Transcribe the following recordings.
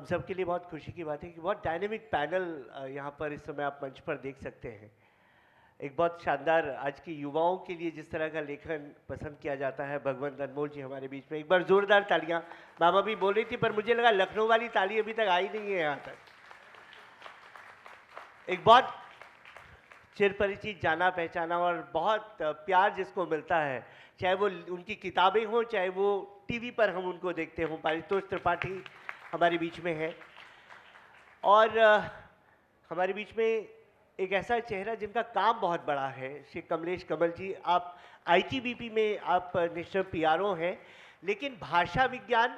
हम सब के लिए बहुत खुशी की बात है कि बहुत डायनेमिक पैनल यहाँ पर इस समय आप मंच पर देख सकते हैं। एक बहुत शानदार आज की युवाओं के लिए जिस तरह का लेखन पसंद किया जाता है, भगवंत अनमोल जी हमारे बीच में, एक बार जोरदार तालियां। मामा भी बोल रही थी पर मुझे लगा लखनऊ वाली ताली अभी तक आई नहीं है यहाँ तक। एक बहुत चिर परिचित, जाना पहचाना और बहुत प्यार जिसको मिलता है, चाहे वो उनकी किताबें हों, चाहे वो टीवी पर हम उनको देखते हों। पारितोष त्रिपाठी हमारे बीच में है और हमारे बीच में एक ऐसा चेहरा जिनका काम बहुत बड़ा है, श्री कमलेश कमल जी। आप आईटीबीपी में आप नेशनल पीआरओ हैं, लेकिन भाषा विज्ञान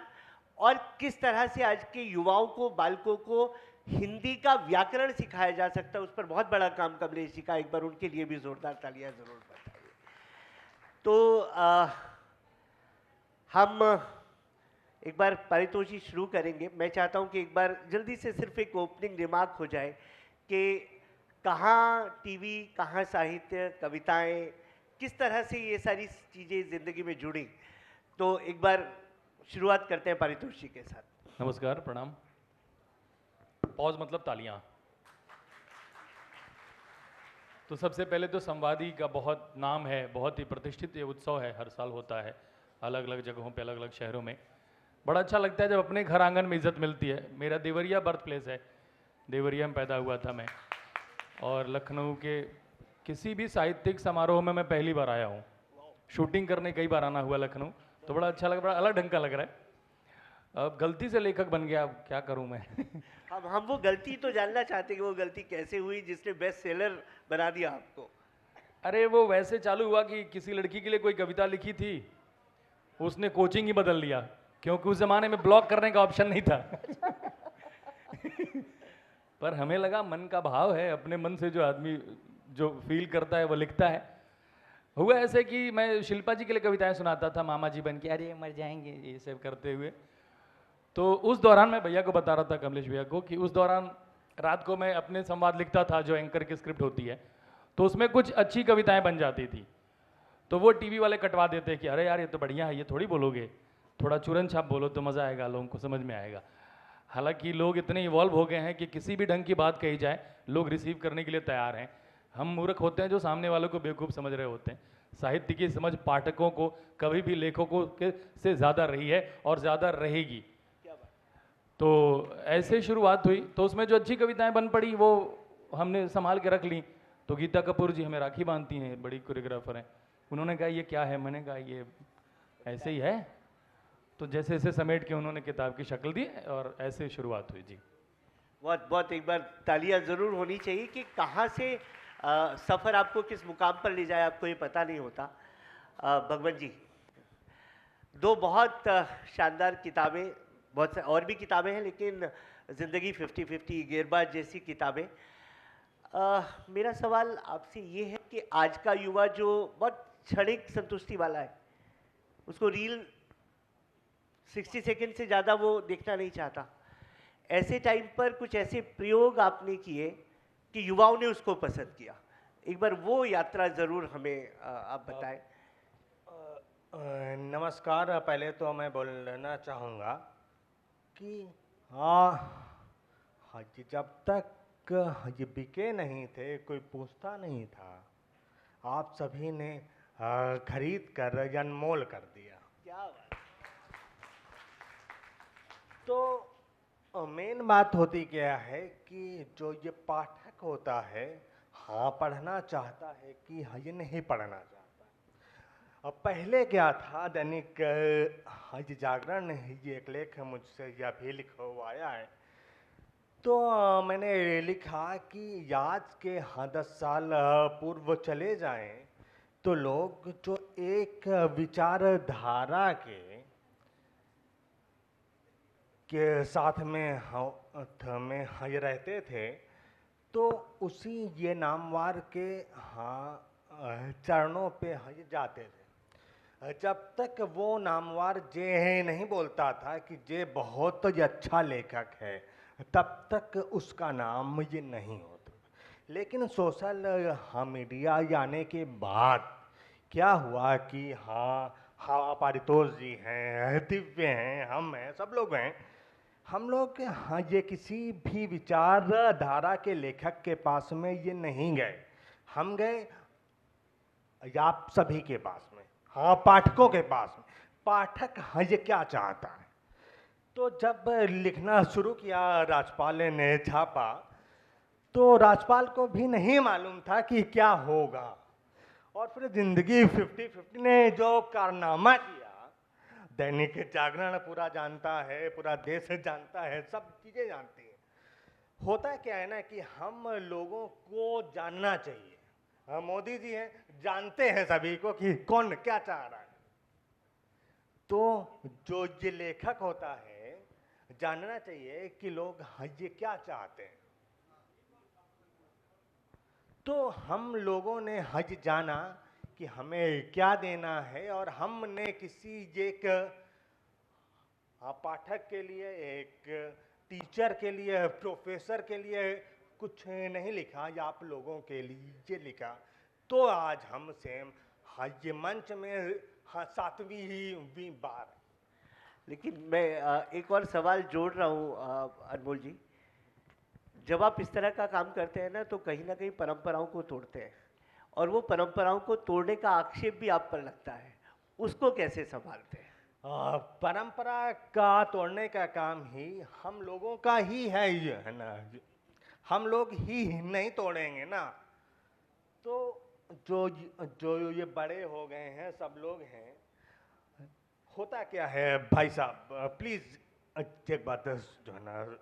और किस तरह से आज के युवाओं को, बालकों को हिंदी का व्याकरण सिखाया जा सकता है, उस पर बहुत बड़ा काम कमलेश जी का। एक बार उनके लिए भी जोरदार तालियां जरूर बताइए। तो हम एक बार पारितोष जी शुरू करेंगे। मैं चाहता हूं कि एक बार जल्दी से सिर्फ एक ओपनिंग रिमार्क हो जाए कि कहाँ टीवी, कहाँ साहित्य, कविताएं, किस तरह से ये सारी चीज़ें ज़िंदगी में जुड़ी। तो एक बार शुरुआत करते हैं पारितोष जी के साथ। नमस्कार, प्रणाम। पॉज मतलब तालियां। तो सबसे पहले तो संवादी का बहुत नाम है, बहुत ही प्रतिष्ठित ये उत्सव है, हर साल होता है अलग अलग जगहों पे, अलग अलग शहरों में। बड़ा अच्छा लगता है जब अपने घर आंगन में इज्जत मिलती है। मेरा देवरिया बर्थ प्लेस है, देवरिया में पैदा हुआ था मैं, और लखनऊ के किसी भी साहित्यिक समारोह में मैं पहली बार आया हूँ। शूटिंग करने कई बार आना हुआ लखनऊ, तो बड़ा अच्छा लग रहा है, बड़ा अलग ढंग का लग रहा है। अब गलती से लेखक बन गया, अब क्या करूँ मैं। हम वो गलती तो जानना चाहते हैं कि वो गलती कैसे हुई जिसने बेस्ट सेलर बना दिया आपको। अरे वो वैसे चालू हुआ कि किसी लड़की के लिए कोई कविता लिखी थी, उसने कोचिंग ही बदल लिया, क्योंकि उस जमाने में ब्लॉक करने का ऑप्शन नहीं था। पर हमें लगा मन का भाव है, अपने मन से जो आदमी जो फील करता है वो लिखता है। हुआ ऐसे कि मैं शिल्पा जी के लिए कविताएं सुनाता था, मामा जी बन के अरे मर जाएंगे ये सब करते हुए। तो उस दौरान मैं भैया को बता रहा था, कमलेश भैया को, कि उस दौरान रात को मैं अपने संवाद लिखता था, जो एंकर की स्क्रिप्ट होती है, तो उसमें कुछ अच्छी कविताएं बन जाती थी। तो वो टीवी वाले कटवा देते कि अरे यार ये तो बढ़िया है, ये थोड़ी बोलोगे, थोड़ा चूरन छाप बोलो तो मज़ा आएगा, लोगों को समझ में आएगा। हालांकि लोग इतने इवॉल्व हो गए हैं कि किसी भी ढंग की बात कही जाए लोग रिसीव करने के लिए तैयार हैं। हम मूर्ख होते हैं जो सामने वालों को बेवकूफ़ समझ रहे होते हैं। साहित्य की समझ पाठकों को कभी भी लेखकों के से ज़्यादा रही है और ज़्यादा रहेगी। तो ऐसे शुरुआत हुई, तो उसमें जो अच्छी कविताएं बन पड़ी वो हमने संभाल के रख ली। तो गीता कपूर जी हमें राखी बांधती हैं, बड़ी कोरियोग्राफर हैं। उन्होंने कहा ये क्या है, मैंने कहा ये ऐसे ही है। तो जैसे जैसे समेट के उन्होंने किताब की शक्ल दी और ऐसे शुरुआत हुई जी। बहुत बहुत एक बार तालियां ज़रूर होनी चाहिए कि कहाँ से सफ़र आपको किस मुकाम पर ले जाए आपको ये पता नहीं होता। भगवंत जी, दो बहुत शानदार किताबें, बहुत और भी किताबें हैं, लेकिन ज़िंदगी 50-50, गेरबाज जैसी किताबें। मेरा सवाल आपसे ये है कि आज का युवा जो बहुत क्षणिक संतुष्टि वाला है, उसको रील 60 सेकंड से ज़्यादा वो देखना नहीं चाहता, ऐसे टाइम पर कुछ ऐसे प्रयोग आपने किए कि युवाओं ने उसको पसंद किया। एक बार वो यात्रा ज़रूर हमें आप बताएं। नमस्कार। पहले तो मैं बोलना चाहूँगा कि हाँ, जब तक ये बिके नहीं थे, कोई पूछता नहीं था, आप सभी ने खरीद कर अनमोल कर दिया। क्या बात। तो मेन बात होती क्या है कि जो ये पाठक होता है, हाँ पढ़ना चाहता है कि हाँ ये नहीं पढ़ना चाहता। अब पहले क्या था, दैनिक ये जागरण ये एक लेख मुझसे या भी लिखवाया है, तो मैंने लिखा कि आज के 10 साल पूर्व चले जाएं तो लोग जो एक विचारधारा के साथ में ये रहते थे, तो उसी ये नामवार के चरणों पे ये जाते थे। जब तक वो नामवार जे नहीं बोलता था कि जे बहुत ही अच्छा लेखक है, तब तक उसका नाम ये नहीं होता। लेकिन सोशल मीडिया आने के बाद क्या हुआ कि हाँ पारितोष जी हैं, दिव्य हैं, हम हैं, सब लोग हैं, हम लोग हाँ ये किसी भी विचारधारा के लेखक के पास में ये नहीं गए, हम गए आप सभी के पास में, हाँ पाठकों के पास में। पाठक हाँ ये क्या चाहता है। तो जब लिखना शुरू किया, राजपाल ने छापा, तो राजपाल को भी नहीं मालूम था कि क्या होगा। और फिर जिंदगी 50-50 ने जो कारनामा किया, दैनिक जागरण पूरा जानता है, पूरा देश जानता है, सब चीज़ें जानती हैं। होता क्या है ना कि हम लोगों को जानना चाहिए। मोदी जी हैं, जानते हैं सभी को कि कौन क्या चाह रहा है। तो जो ये लेखक होता है, जानना चाहिए कि लोग ये क्या चाहते हैं। तो हम लोगों ने हज जाना कि हमें क्या देना है, और हमने किसी एक पाठक के लिए, एक टीचर के लिए, प्रोफेसर के लिए कुछ नहीं लिखा, या आप लोगों के लिए लिखा। तो आज हम सेम ये मंच में 7वीं बार। लेकिन मैं एक और सवाल जोड़ रहा हूँ अनमोल जी। जब आप इस तरह का काम करते हैं ना, तो कहीं ना कहीं परंपराओं को तोड़ते हैं, और वो परंपराओं को तोड़ने का आक्षेप भी आप पर लगता है, उसको कैसे संभालते हैं? परंपरा का तोड़ने का काम ही हम लोगों का ही है, ये है ना, हम लोग ही नहीं तोड़ेंगे ना। तो जो जो ये बड़े हो गए हैं, सब लोग हैं। होता क्या है भाई साहब, प्लीज एक बात जो है ना,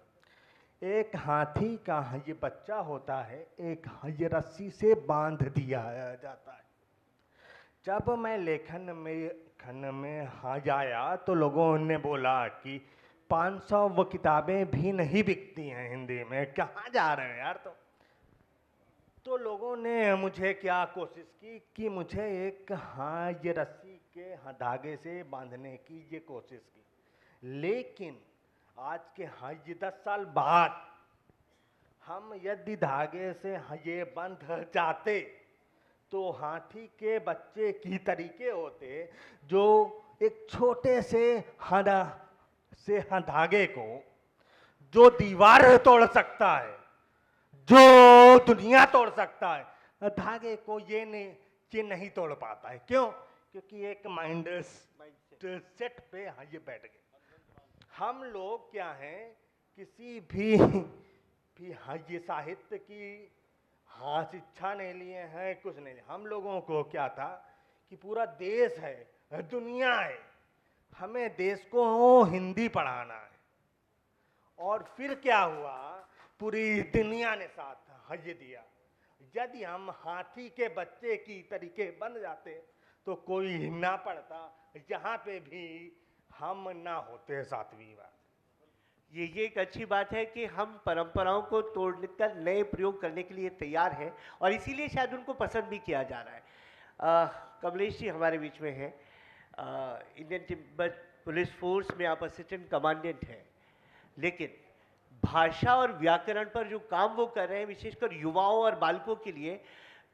एक हाथी का ये बच्चा होता है, एक ये रस्सी से बांध दिया जाता है। जब मैं लेखन में आया, तो लोगों ने बोला कि 500 वो किताबें भी नहीं बिकती हैं हिंदी में, कहाँ जा रहे हैं यार। तो लोगों ने मुझे क्या कोशिश की कि मुझे एक ये रस्सी के धागे से बांधने की ये कोशिश की। लेकिन आज के ये 10 साल बाद हम यदि धागे से ये बंध जाते, तो हाथी के बच्चे की तरीके होते, जो एक छोटे से धागे को जो दीवार तोड़ सकता है, जो दुनिया तोड़ सकता है, धागे को ये नहीं तोड़ पाता है। क्यों? क्योंकि एक माइंड सेट पे ये बैठ गए। हम लोग क्या हैं, किसी भी ये साहित्य की शिक्षा नहीं लिए हैं, कुछ नहीं। हम लोगों को क्या था कि पूरा देश है, दुनिया है, हमें देश को हिंदी पढ़ाना है। और फिर क्या हुआ, पूरी दुनिया ने साथ ये दिया। यदि हम हाथी के बच्चे की तरीके बन जाते, तो कोई ना पढ़ता, यहाँ पे भी हम ना होते 7वीं बार। ये एक अच्छी बात है कि हम परंपराओं को तोड़कर नए प्रयोग करने के लिए तैयार हैं, और इसीलिए शायद उनको पसंद भी किया जा रहा है। कमलेश जी हमारे बीच में हैं। इंडियन तिब्बत पुलिस फोर्स में आप असिस्टेंट कमांडेंट हैं, लेकिन भाषा और व्याकरण पर जो काम वो कर रहे हैं, विशेषकर युवाओं और बालकों के लिए,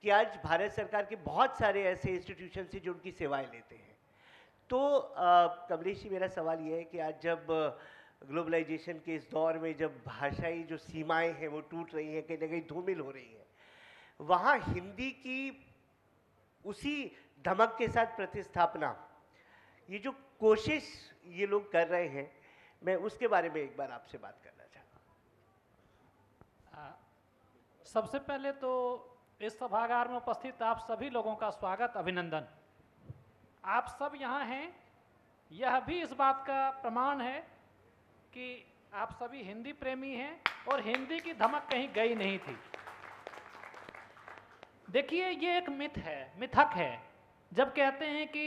कि आज भारत सरकार के बहुत सारे ऐसे इंस्टीट्यूशन हैं जो उनकी सेवाएं लेते हैं। तो कमलेश जी, मेरा सवाल ये है कि आज जब ग्लोबलाइजेशन के इस दौर में, जब भाषाई जो सीमाएं हैं वो टूट रही हैं, कहीं ना कहीं धूमिल हो रही है, वहाँ हिंदी की उसी धमक के साथ प्रतिस्थापना, ये जो कोशिश ये लोग कर रहे हैं, मैं उसके बारे में एक बार आपसे बात करना चाहता हूँ। सबसे पहले तो इस सभागार में उपस्थित आप सभी लोगों का स्वागत, अभिनंदन। आप सब यहाँ हैं, यह भी इस बात का प्रमाण है कि आप सभी हिंदी प्रेमी हैं और हिंदी की धमक कहीं गई नहीं थी। देखिए, ये एक मिथक है जब कहते हैं कि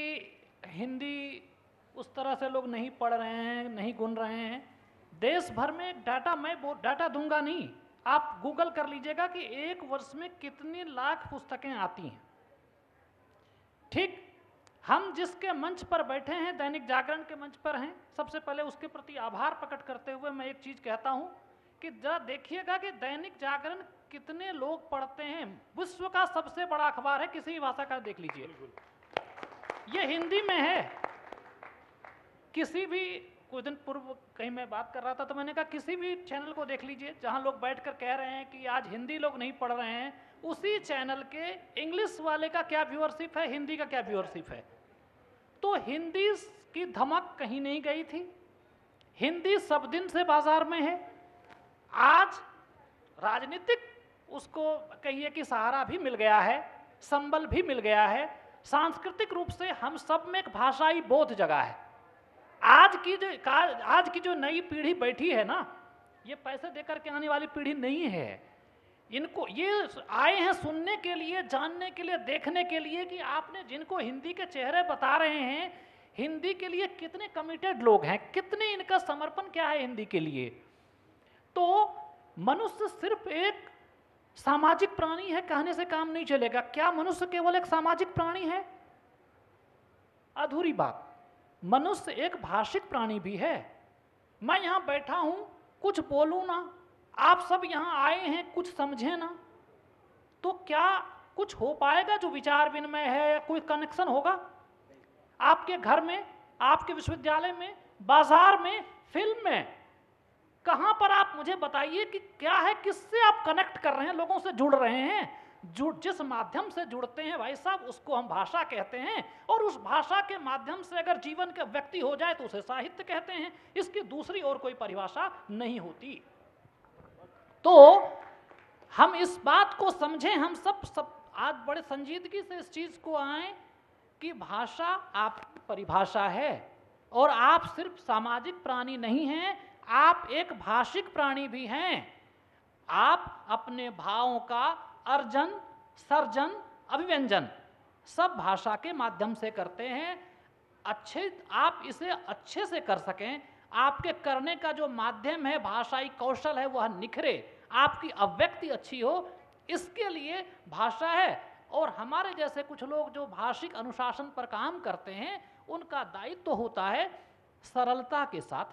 हिंदी उस तरह से लोग नहीं पढ़ रहे हैं, नहीं गुन रहे हैं। देश भर में डाटा, मैं डाटा दूंगा नहीं, आप गूगल कर लीजिएगा कि एक वर्ष में कितनी लाख पुस्तकें आती हैं। ठीक, हम जिसके मंच पर बैठे हैं, दैनिक जागरण के मंच पर हैं, सबसे पहले उसके प्रति आभार प्रकट करते हुए मैं एक चीज कहता हूं कि जरा देखिएगा कि दैनिक जागरण कितने लोग पढ़ते हैं। विश्व का सबसे बड़ा अखबार है, किसी भी भाषा का देख लीजिए, ये हिंदी में है। किसी भी कुछ दिन पूर्व कहीं मैं बात कर रहा था तो मैंने कहा किसी भी चैनल को देख लीजिए जहां लोग बैठकर कह रहे हैं कि आज हिंदी लोग नहीं पढ़ रहे हैं, उसी चैनल के इंग्लिश वाले का क्या व्यूअरशिप है, हिंदी का क्या व्यूअरशिप है। तो हिंदी की धमक कहीं नहीं गई थी, हिंदी सब दिन से बाजार में है। आज राजनीतिक उसको कहिए कि सहारा भी मिल गया है, संबल भी मिल गया है, सांस्कृतिक रूप से हम सब में एक भाषाई बोध जगा है। आज की जो नई पीढ़ी बैठी है ना, ये पैसे देकर के आने वाली पीढ़ी नहीं है। इनको ये आए हैं सुनने के लिए, जानने के लिए, देखने के लिए कि आपने जिनको हिंदी के चेहरे बता रहे हैं, हिंदी के लिए कितने कमिटेड लोग हैं, कितने इनका समर्पण क्या है हिंदी के लिए। तो मनुष्य सिर्फ एक सामाजिक प्राणी है कहने से काम नहीं चलेगा। क्या मनुष्य केवल एक सामाजिक प्राणी है? अधूरी बात। मनुष्य एक भाषिक प्राणी भी है। मैं यहां बैठा हूं, कुछ बोलूं ना, आप सब यहां आए हैं, कुछ समझे ना, तो क्या कुछ हो पाएगा? जो विचार विनिमय है या कोई कनेक्शन होगा आपके घर में, आपके विश्वविद्यालय में, बाजार में, फिल्म में, कहां पर आप मुझे बताइए कि क्या है, किससे आप कनेक्ट कर रहे हैं, लोगों से जुड़ रहे हैं। जिस माध्यम से जुड़ते हैं भाई साहब, उसको हम भाषा कहते हैं। और उस भाषा के माध्यम से अगर जीवन का व्यक्ति हो जाए तो उसे साहित्य कहते हैं। इसकी दूसरी और कोई परिभाषा नहीं होती। तो हम इस बात को समझें, हम सब आज बड़े संजीदगी से इस चीज को आए कि भाषा आपकी परिभाषा है और आप सिर्फ सामाजिक प्राणी नहीं हैं, आप एक भाषिक प्राणी भी हैं। आप अपने भावों का अर्जन, सर्जन, अभिव्यंजन सब भाषा के माध्यम से करते हैं। आप इसे अच्छे से कर सकें, आपके करने का जो माध्यम है, भाषाई कौशल है, वह निखरे, आपकी अभिव्यक्ति अच्छी हो, इसके लिए भाषा है। और हमारे जैसे कुछ लोग जो भाषिक अनुशासन पर काम करते हैं, उनका दायित्व तो होता है सरलता के साथ,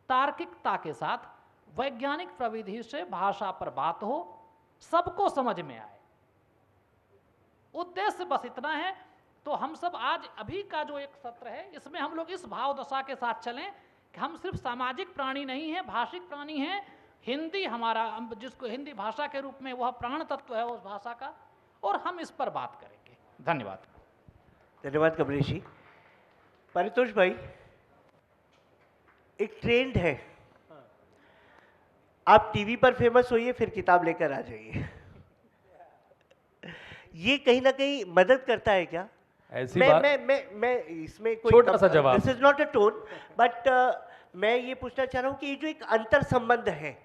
तार्किकता के साथ, वैज्ञानिक प्रविधि से भाषा पर बात हो, सबको समझ में आए। उद्देश्य बस इतना है। तो हम सब आज अभी का जो एक सत्र है, इसमें हम लोग इस भाव दशा के साथ चलें कि हम सिर्फ सामाजिक प्राणी नहीं हैं, भाषिक प्राणी हैं। हिंदी हमारा, जिसको हिंदी भाषा के रूप में वह प्राण तत्व है उस भाषा का, और हम इस पर बात करेंगे। धन्यवाद। धन्यवाद कमलेश जी। परितोष भाई, एक ट्रेंड है, आप टीवी पर फेमस होइए फिर किताब लेकर आ जाइए। ये कहीं ना कहीं मदद करता है क्या? ऐसी बात, मैं इसमें कोई छोटा सा जवाब, this is not a tone, but मैं ये पूछना चाह रहा हूँ कि ये जो एक अंतर संबंध है,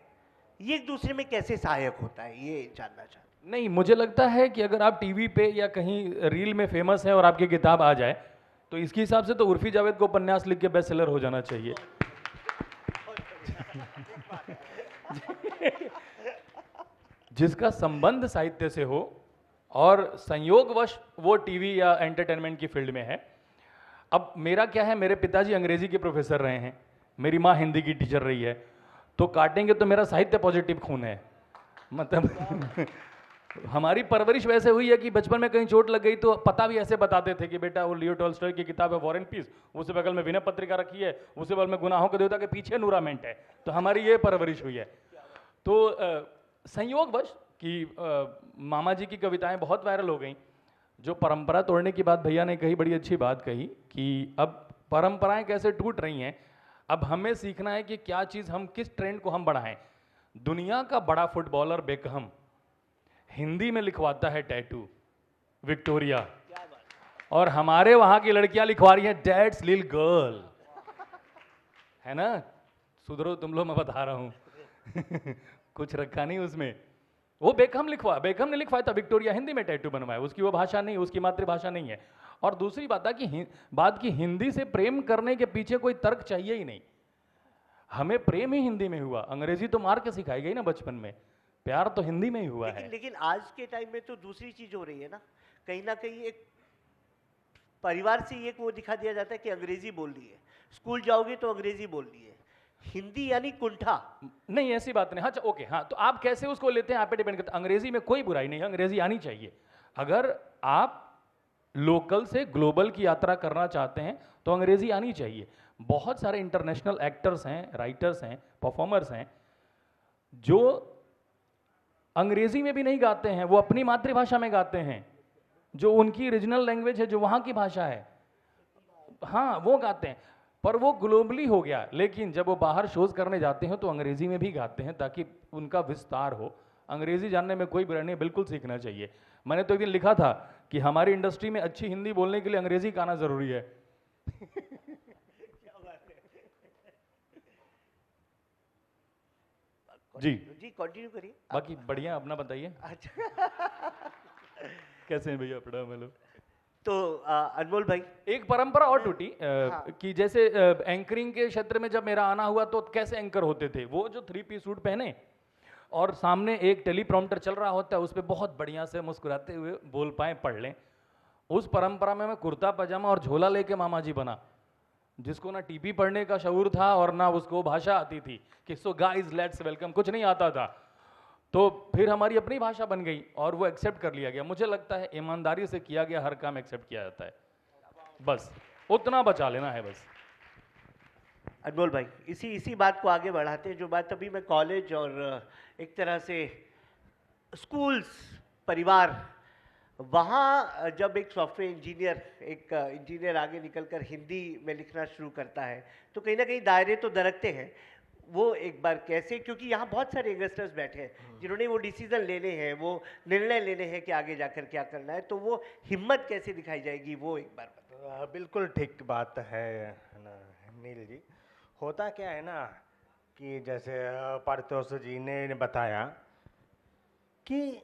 ये एक दूसरे में कैसे सहायक होता है, ये जानना चाहता हूँ। नहीं, मुझे लगता है कि अगर आप टीवी पे या कहीं रील में फेमस हैं और आपकी किताब आ जाए, तो इसके हिसाब से तो उर्फी जावेद को उपन्यास लिख के बेस्ट सेलर हो जाना चाहिए। जिसका संबंध साहित्य से हो और संयोगवश वो टीवी या एंटरटेनमेंट की फील्ड में है। अब मेरा क्या है, मेरे पिताजी अंग्रेजी के प्रोफेसर रहे हैं, मेरी माँ हिंदी की टीचर रही है, तो काटेंगे तो मेरा साहित्य पॉजिटिव खून है। मतलब हमारी परवरिश वैसे हुई है कि बचपन में कहीं चोट लग गई तो पता भी ऐसे बताते थे कि बेटा वो लियो टॉल्स्टॉय की किताब है वॉर एंड पीस, उससे बगल में विनय पत्रिका रखी है, उससे बगल में गुनाहों के देवता के पीछे नूरामेंट है। तो हमारी ये परवरिश हुई है। तो संयोगवश कि मामा जी की कविताएं बहुत वायरल हो गई। जो परंपरा तोड़ने की बात भैया ने कही, बड़ी अच्छी बात कही कि अब परंपराएं कैसे टूट रही हैं। अब हमें सीखना है कि क्या चीज़, हम किस ट्रेंड को हम बढ़ाएं। दुनिया का बड़ा फुटबॉलर बेकहम हिंदी में लिखवाता है टैटू विक्टोरिया, और हमारे वहां की लड़कियां लिखवा रही हैं डैड्स लिटिल गर्ल, है ना। सुधरो तुम लोग, मैं बता रहा हूं। कुछ रखा नहीं उसमें। वो बेकहम ने लिखवाया था, विक्टोरिया हिंदी में टैटू बनवाया। उसकी वो भाषा नहीं, उसकी मातृभाषा नहीं है। और दूसरी बात की हिंदी से प्रेम करने के पीछे कोई तर्क चाहिए ही नहीं। हमें प्रेम ही हिंदी में हुआ, अंग्रेजी तो मार के सिखाई गई ना बचपन में, प्यार तो हिंदी में ही हुआ है। लेकिन आज के टाइम में तो दूसरी चीज हो रही है ना कहीं एक परिवार से एक वो दिखा दिया जाता है कि अंग्रेजी बोल रही है, स्कूल जाओगे तो अंग्रेजी बोल रही है, हिंदी यानी कुंठा। नहीं, ऐसी बात नहीं। हाँ ओके, हाँ तो आप कैसे उसको लेते हैं आप पे डिपेंड करता है। अंग्रेजी में कोई बुराई नहीं है, अंग्रेजी आनी चाहिए। अगर आप लोकल से ग्लोबल की यात्रा करना चाहते हैं तो अंग्रेजी आनी चाहिए। बहुत सारे इंटरनेशनल एक्टर्स हैं, राइटर्स हैं, परफॉर्मर्स हैं जो अंग्रेजी में भी नहीं गाते हैं, वो अपनी मातृभाषा में गाते हैं, जो उनकी रीजनल लैंग्वेज है, जो वहाँ की भाषा है, हाँ वो गाते हैं। पर वो ग्लोबली हो गया, लेकिन जब वो बाहर शोज करने जाते हैं तो अंग्रेजी में भी गाते हैं ताकि उनका विस्तार हो। अंग्रेजी जानने में कोई बुराई नहीं, बिल्कुल सीखना चाहिए। मैंने तो एक दिन लिखा था कि हमारी इंडस्ट्री में अच्छी हिंदी बोलने के लिए अंग्रेजी का आना जरूरी है। जी जी कंटिन्यू करिए। बाकी बढ़िया, अपना बताइए। अच्छा कैसे हैं भैया? प्रणाम। हेलो। तो अनमोल भाई, एक परंपरा और टूटी हाँ। कि जैसे एंकरिंग के क्षेत्र में जब मेरा आना हुआ तो कैसे एंकर होते थे, वो जो 3 पीस सूट पहने और सामने एक टेलीप्रॉम्प्टर चल रहा होता है, उस पर बहुत बढ़िया से मुस्कुराते हुए बोल पाए, पढ़ लें। उस परंपरा में मैं कुर्ता पजामा और झोला लेके मामा जी बना, जिसको ना टीपी पढ़ने का शऊर था और ना उसको भाषा आती थी कि सो गाइस लेट्स वेलकम, कुछ नहीं आता था। तो फिर हमारी अपनी भाषा बन गई और वो एक्सेप्ट कर लिया गया। मुझे लगता है ईमानदारी से किया गया हर काम एक्सेप्ट किया जाता है, बस उतना बचा लेना है बस। अनमोल भाई, इसी बात को आगे बढ़ाते हैं, जो बात अभी मैं कॉलेज और एक तरह से स्कूल्स, परिवार, वहाँ जब एक सॉफ्टवेयर इंजीनियर, एक इंजीनियर आगे निकलकर हिंदी में लिखना शुरू करता है तो कहीं ना कहीं दायरे तो दरकते हैं। वो एक बार कैसे, क्योंकि यहाँ बहुत सारे इन्वेस्टर्स बैठे हैं जिन्होंने वो डिसीजन लेने हैं, वो निर्णय लेने हैं कि आगे जाकर क्या करना है, तो वो हिम्मत कैसे दिखाई जाएगी, वो एक बार बताओ। बिल्कुल ठीक बात है ना नील जी। होता क्या है ना कि जैसे पारितोष जी ने बताया कि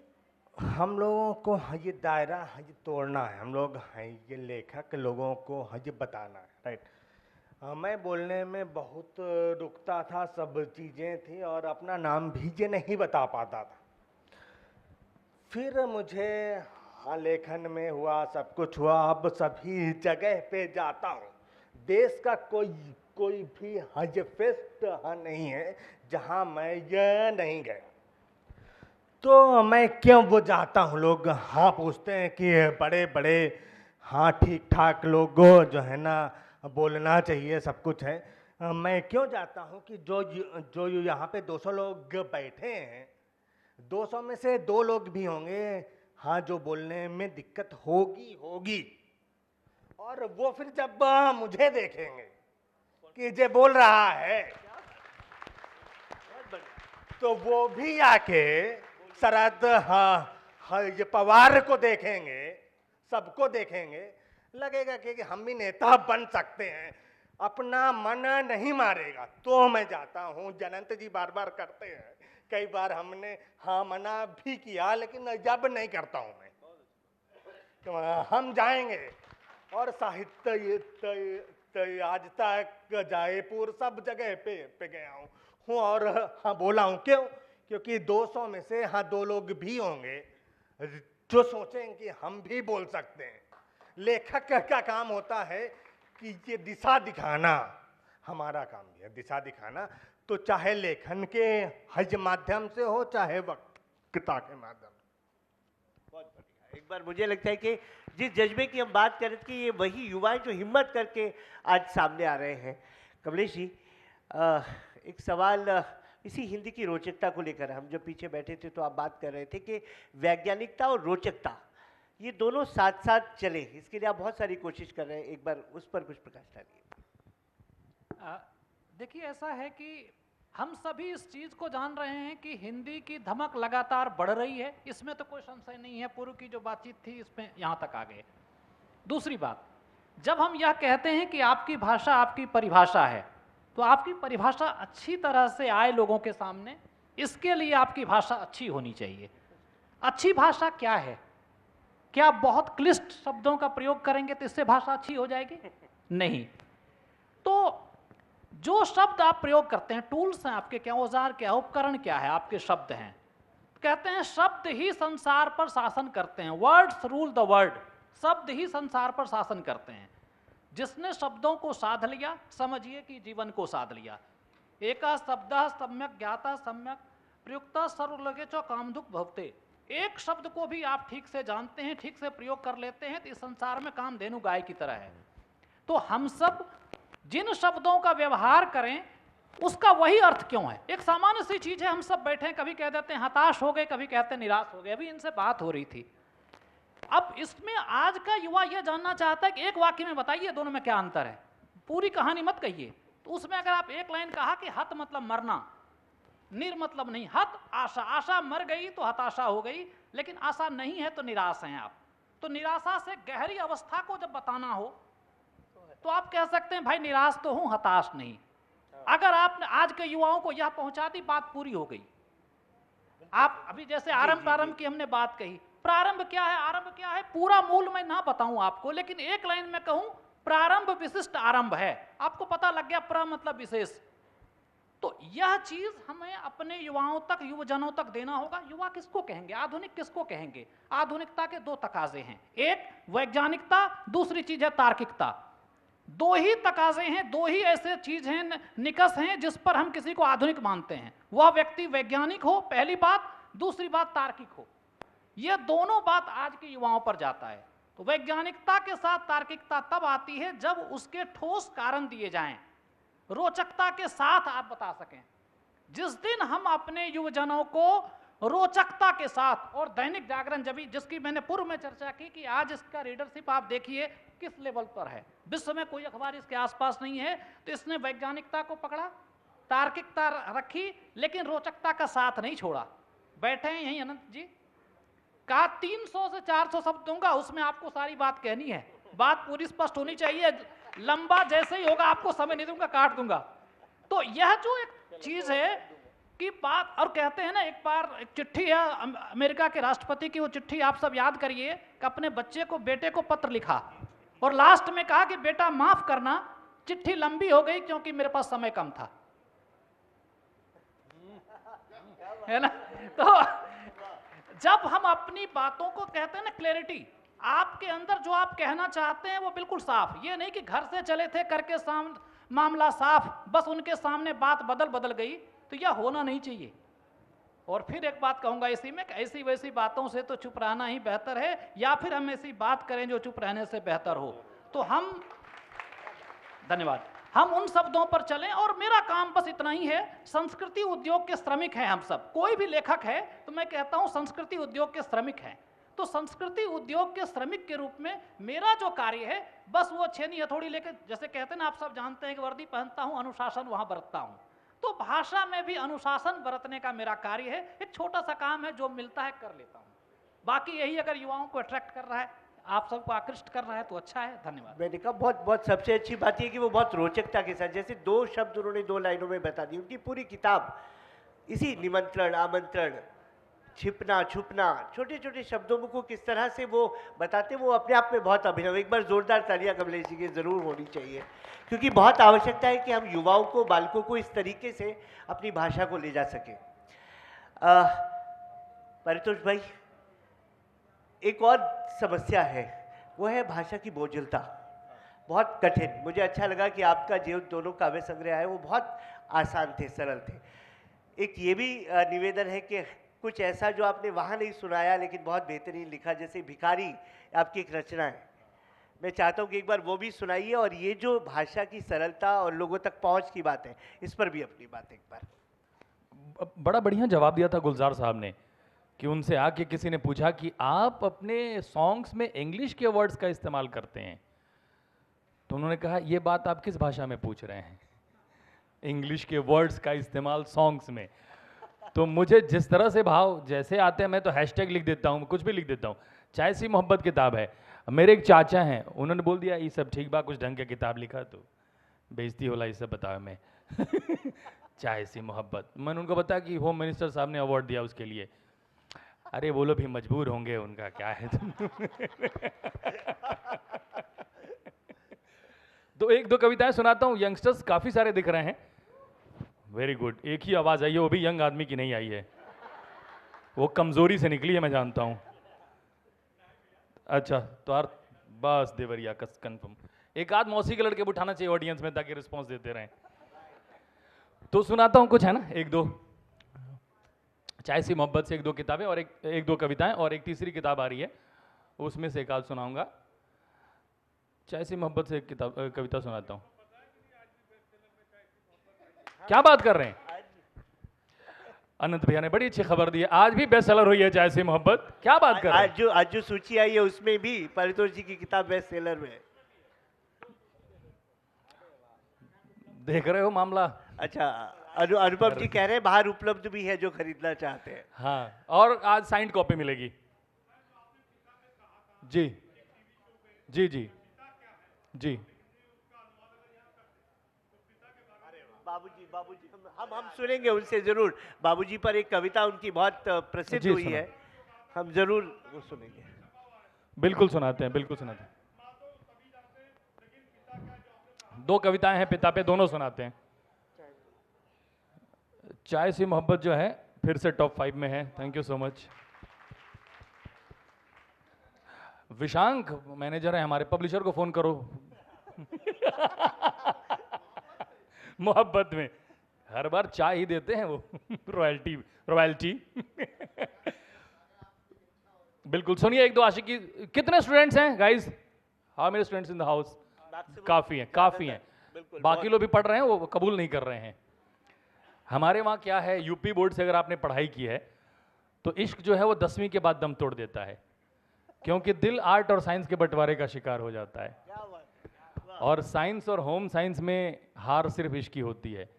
हम लोगों को ये दायरा ये तोड़ना है, हम लोग हैं ये लेखक, लोगों को ये बताना है, राइट। मैं बोलने में बहुत रुकता था, सब चीज़ें थी और अपना नाम भी ये नहीं बता पाता था। फिर मुझे हाँ लेखन में हुआ, सब कुछ हुआ, अब सभी जगह पे जाता हूँ। देश का कोई भी हज फेस्ट हाँ नहीं है जहाँ मैं ये नहीं गया। तो मैं क्यों वो जाता हूँ, लोग हाँ पूछते हैं कि बड़े बड़े हाँ ठीक ठाक लोगों जो है ना बोलना चाहिए, सब कुछ है। मैं क्यों जाता हूँ कि जो यहाँ पे 200 लोग बैठे हैं, 200 में से 2 लोग भी होंगे हाँ जो बोलने में दिक्कत होगी और वो फिर जब मुझे देखेंगे कि ये बोल रहा है तो वो भी आके शरद हाँ ये पवार को देखेंगे, सबको देखेंगे, लगेगा कि हम भी नेता बन सकते हैं। अपना मन नहीं मारेगा तो मैं जाता हूँ। जयंत जी बार बार करते हैं, कई बार हमने हाँ मना भी किया, लेकिन जब नहीं करता हूँ मैं। तो हम जाएंगे और साहित्य आज तक जयपुर सब जगह पे गया हूँ और हाँ बोला हूँ। क्यों? क्योंकि 200 में से हाँ 2 लोग भी होंगे जो सोचेंगे कि हम भी बोल सकते हैं। लेखक का काम होता है कि ये दिशा दिखाना, हमारा काम भी है दिशा दिखाना। तो चाहे लेखन के हज माध्यम से हो, चाहे वक्ता के माध्यम से। बहुत बढ़िया। एक बार मुझे लगता है कि जिस जज्बे की हम बात कर रहे थे कि ये वही युवा हैं जो हिम्मत करके आज सामने आ रहे हैं। कमलेश जी, एक सवाल इसी हिंदी की रोचकता को लेकर, हम जब पीछे बैठे थे तो आप बात कर रहे थे कि वैज्ञानिकता और रोचकता ये दोनों साथ साथ चले, इसके लिए आप बहुत सारी कोशिश कर रहे हैं, एक बार उस पर कुछ प्रकाश डालिए। देखिए, ऐसा है कि हम सभी इस चीज को जान रहे हैं कि हिंदी की धमक लगातार बढ़ रही है, इसमें तो कोई संशय नहीं है। पूर्व की जो बातचीत थी इसमें यहाँ तक आ गए। दूसरी बात, जब हम यह कहते हैं कि आपकी भाषा आपकी परिभाषा है, तो आपकी परिभाषा अच्छी तरह से आए लोगों के सामने, इसके लिए आपकी भाषा अच्छी होनी चाहिए। अच्छी भाषा क्या है? क्या आप बहुत क्लिष्ट शब्दों का प्रयोग करेंगे तो इससे भाषा अच्छी हो जाएगी? नहीं। तो जो शब्द आप प्रयोग करते हैं, टूल्स हैं आपके, क्या औजार क्या है, उपकरण क्या है, आपके शब्द हैं। कहते हैं शब्द ही संसार पर शासन करते हैं, वर्ड्स रूल द वर्ल्ड। शब्द ही संसार पर शासन करते हैं। जिसने शब्दों को साध लिया, समझिए कि जीवन को साध लिया। एका शब्द सम्यक ज्ञाता सम्यक प्रयुक्ता सर्वलोके च कामधुक भवते। एक शब्द को भी आप ठीक से जानते हैं, ठीक से प्रयोग कर लेते हैं, तो इस संसार में कामधेनु गाय की तरह है। तो हम सब जिन शब्दों का व्यवहार करें उसका वही अर्थ क्यों है। एक सामान्य सी चीज है, हम सब बैठे हैं, कभी कह देते हैं हताश हो गए, कभी कहते हैं निराश हो गए। अभी इनसे बात हो रही थी। अब इसमें आज का युवा यह जानना चाहता है कि एक वाक्य में बताइए दोनों में क्या अंतर है, पूरी कहानी मत कहिए। तो उसमें अगर आप एक लाइन कहा कि हत मतलब मरना, निर मतलब नहीं, हत आशा, आशा मर गई तो हताशा हो गई, लेकिन आशा नहीं है तो निराश हैं आप। तो निराशा से गहरी अवस्था को जब बताना हो तो आप कह सकते हैं भाई निराश तो हूं, हताश नहीं। अगर आपने आज के युवाओं को यह पहुंचा दी, बात पूरी हो गई। आप अभी जैसे आरंभ प्रारंभ की हमने बात कही, प्रारंभ क्या है, आरंभ क्या है, पूरा मूल मैं ना बताऊं आपको, लेकिन एक लाइन में कहूं प्रारंभ विशिष्ट आरंभ है, आपको पता लग गया, प्र मतलब विशेष। तो यह चीज हमें अपने युवाओं तक, युवजनों तक देना होगा। युवा किसको कहेंगे, आधुनिक किसको कहेंगे? आधुनिकता के दो तकाजे हैं, एक वैज्ञानिकता, दूसरी चीज है तार्किकता। दो ही तकाजे हैं, दो ही ऐसे चीज हैं, निकस हैं जिस पर हम किसी को आधुनिक मानते हैं। वह व्यक्ति वैज्ञानिक हो, पहली बात, दूसरी बात तार्किक हो। यह दोनों बात आज के युवाओं पर जाता है। तो वैज्ञानिकता के साथ तार्किकता तब आती है जब उसके ठोस कारण दिए जाएं, रोचकता के साथ आप बता सकें। जिस दिन हम अपने युवजनों को रोचकता के साथ, और दैनिक जागरण जब जिसकी मैंने पूर्व में चर्चा की कि आज इसका रीडरशिप आप देखिए किस लेवल पर है, विश्व में कोई अखबार इसके आसपास नहीं है, तो इसने वैज्ञानिकता को पकड़ा, तार्किकता रखी, लेकिन रोचकता का साथ नहीं छोड़ा। बैठे हैं यहीं अनंत जी, कहा 300 से 400 शब्द दूंगा, उसमें आपको सारी बात कहनी है, बात पूरी स्पष्ट होनी चाहिए, लंबा जैसे ही होगा आपको समय नहीं दूंगा, काट दूंगा। तो यह जो एक चीज है कि बात, और कहते हैं ना, एक बार एक चिट्ठी है अमेरिका के राष्ट्रपति की, वो चिट्ठी आप सब याद करिए, कि अपने बच्चे को, बेटे को पत्र लिखा और लास्ट में कहा कि बेटा माफ करना, चिट्ठी लंबी हो गई क्योंकि मेरे पास समय कम था, है ना। तो जब हम अपनी बातों को कहते हैं ना क्लैरिटी, आपके अंदर जो आप कहना चाहते हैं वो बिल्कुल साफ, ये नहीं कि घर से चले थे करके मामला साफ, बस उनके सामने बात बदल गई, तो यह होना नहीं चाहिए। और फिर एक बात कहूंगा इसी में, ऐसी वैसी बातों से तो चुप रहना ही बेहतर है, या फिर हम ऐसी बात करें जो चुप रहने से बेहतर हो। तो हम, धन्यवाद, हम उन शब्दों पर चलें। और मेरा काम बस इतना ही है, संस्कृति उद्योग के श्रमिक हैं हम सब, कोई भी लेखक है तो मैं कहता हूं संस्कृति उद्योग के श्रमिक हैं। तो संस्कृति उद्योग के श्रमिक के रूप में मेरा जो कार्य है, बस वो छेनी हथौड़ी लेकर, जैसे कहते हैं ना, आप सब जानते हैं कि वर्दी पहनता हूं, अनुशासन वहां बरतता हूं, तो भाषा में भी अनुशासन बरतने का मेरा कार्य है। एक छोटा सा काम है, जो मिलता है कर लेता हूं। बाकी यही, अगर युवाओं को अट्रैक्ट कर रहा है, आप सबको आकृष्ट कर रहा है तो अच्छा है। धन्यवाद। मैंने कहा बहुत बहुत सबसे अच्छी बात यह कि वो बहुत रोचकता के साथ, जैसे दो शब्द उन्होंने 2 लाइनों में बता दी, उनकी पूरी किताब इसी निमंत्रण, आमंत्रण, छिपना, छुपना, छोटे छोटे शब्दों को किस तरह से वो बताते, वो अपने आप में बहुत अभिनव। एक बार जोरदार तालियां कमलेश जी की जरूर होनी चाहिए, क्योंकि बहुत आवश्यकता है कि हम युवाओं को, बालकों को इस तरीके से अपनी भाषा को ले जा सके। परितोष भाई, एक और समस्या है, वो है भाषा की बोझिलता, बहुत कठिन। मुझे अच्छा लगा कि आपका जो दोनों काव्य संग्रह है वो बहुत आसान थे, सरल थे। एक ये भी निवेदन है कि कुछ ऐसा जो आपने वहाँ नहीं सुनाया लेकिन बहुत बेहतरीन लिखा, जैसे भिखारी आपकी एक रचना है, मैं चाहता हूँ कि एक बार वो भी सुनाइए। और ये जो भाषा की सरलता और लोगों तक पहुँच की बात है, इस पर भी अपनी बात एक बार। बड़ा बढ़िया जवाब दिया था गुलजार साहब ने, कि उनसे आके किसी ने पूछा कि आप अपने सॉन्ग्स में इंग्लिश के वर्ड्स का इस्तेमाल करते हैं, तो उन्होंने कहा ये बात आप किस भाषा में पूछ रहे हैं, इंग्लिश के वर्ड्स का इस्तेमाल सॉन्ग्स में। तो मुझे जिस तरह से भाव जैसे आते हैं, मैं तो हैशटैग लिख देता हूँ, कुछ भी लिख देता हूँ। चाहे सी मोहब्बत किताब है, मेरे एक चाचा हैं, उन्होंने बोल दिया ये सब ठीक बा, कुछ ढंग की किताब लिखा तो बेइज्जती होला, ये सब बताया मैं। चाहे सी मोहब्बत, मैंने उनको बताया कि होम मिनिस्टर साहब ने अवार्ड दिया उसके लिए। अरे बोलो भी मजबूर होंगे, उनका क्या है। तो एक दो कविताएं सुनाता हूँ, यंगस्टर्स काफी सारे दिख रहे हैं। वेरी गुड, एक ही आवाज आई है, वो भी यंग आदमी की नहीं आई है, वो कमजोरी से निकली है, मैं जानता हूँ। अच्छा तो यार बस देवरिया का कंफर्म, एक आध मौसी के लड़के उठाना चाहिए ऑडियंस में ताकि रिस्पॉन्स देते रहें। तो सुनाता हूँ कुछ, है ना, एक दो। चाय सी मोहब्बत से एक दो किताबें और एक दो कविताएं और एक तीसरी किताब आ रही है, उसमें से एक आध सुनाऊंगा। चाय सी मोहब्बत से एक किताब कविता सुनाता हूँ। क्या बात कर रहे हैं? अनंत भैया ने बड़ी अच्छी खबर दी है, आज भी बेस्ट सेलर हुई है चाय सी मोहब्बत। क्या बात कर रहे हैं? आज जो सूची आई है उसमें भी परितोष जी की किताब बेस्ट सेलर में है। देख रहे हो मामला? अच्छा, अनुभव जी कह रहे हैं बाहर उपलब्ध भी है जो खरीदना चाहते हैं। हाँ, और आज साइंड कॉपी मिलेगी। जी जी जी जी। बाबूजी हम सुनेंगे उनसे जरूर। बाबूजी पर एक कविता उनकी बहुत प्रसिद्ध जी, हुई सुना। है, हम जरूर वो सुनेंगे। बिल्कुल सुनाते हैं, बिल्कुल सुनाते हैं। दो कविताएं हैं पिता पे, दोनों सुनाते हैं। चाय सी मोहब्बत जो है फिर से टॉप 5 में है। Thank you so much. Vishank manager है हमारे, पब्लिशर को फोन करो। मोहब्बत में हर बार चाय ही देते हैं वो। रॉयल्टी। बिल्कुल सुनिए एक दो आशिकी। कितने स्टूडेंट्स हैं guys? How many students in the house? काफी हैं। बाकी लोग भी पढ़ रहे हैं, वो कबूल नहीं कर रहे हैं। हमारे वहाँ क्या है, यूपी बोर्ड से अगर आपने पढ़ाई की है तो इश्क जो है वो 10वीं के बाद दम तोड़ देता है, क्योंकि दिल आर्ट और साइंस के बंटवारे का शिकार हो जाता है। और साइंस और होम साइंस में हार सिर्फ इश्क की होती है।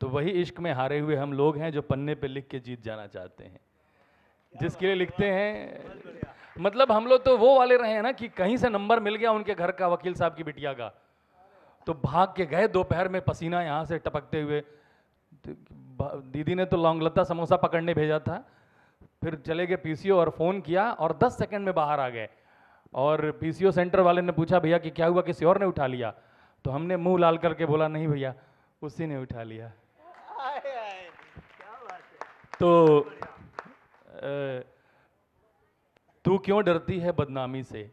तो वही इश्क में हारे हुए हम लोग हैं जो पन्ने पे लिख के जीत जाना चाहते हैं, जिसके लिए लिखते हैं। मतलब हम लोग तो वो वाले रहे हैं ना कि कहीं से नंबर मिल गया उनके घर का, वकील साहब की बिटिया का, तो भाग के गए दोपहर में, पसीना यहाँ से टपकते हुए। तो दीदी ने तो लौंगलता समोसा पकड़ने भेजा था, फिर चले गए पीसीओ और फ़ोन किया और 10 सेकंड में बाहर आ गए। और पीसीओ सेंटर वाले ने पूछा भैया कि क्या हुआ, किसी और ने उठा लिया? तो हमने मुंह लाल करके बोला नहीं भैया, उसी ने उठा लिया। तो तू क्यों डरती है बदनामी से,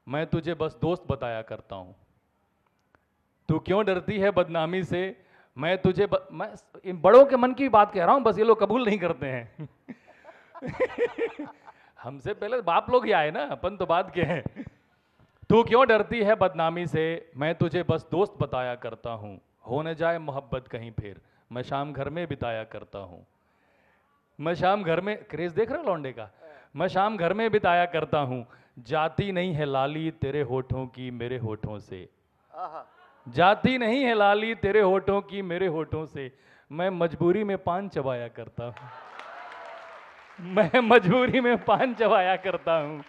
मैं तुझे बस दोस्त बताया करता हूँ। तू क्यों डरती है बदनामी से, मैं तुझे मैं इन बड़ों के मन की बात कह रहा हूँ, बस ये लोग कबूल नहीं करते हैं। हमसे पहले बाप लोग ही आए ना, अपन तो बाद के हैं। तू क्यों डरती है बदनामी से, मैं तुझे बस दोस्त बताया करता हूँ। हो न जाए मोहब्बत कहीं फिर, मैं शाम घर में बिताया करता हूँ। मैं शाम घर में, क्रेज देख रहे हो लौंडे का? मैं शाम घर में बिताया करता हूँ। जाती नहीं है लाली तेरे होठों की मेरे होठों से, जाती नहीं है लाली तेरे होठों की मेरे होठों से, मैं मजबूरी में पान चबाया करता हूँ। मैं मजबूरी में पान चबाया करता हूँ।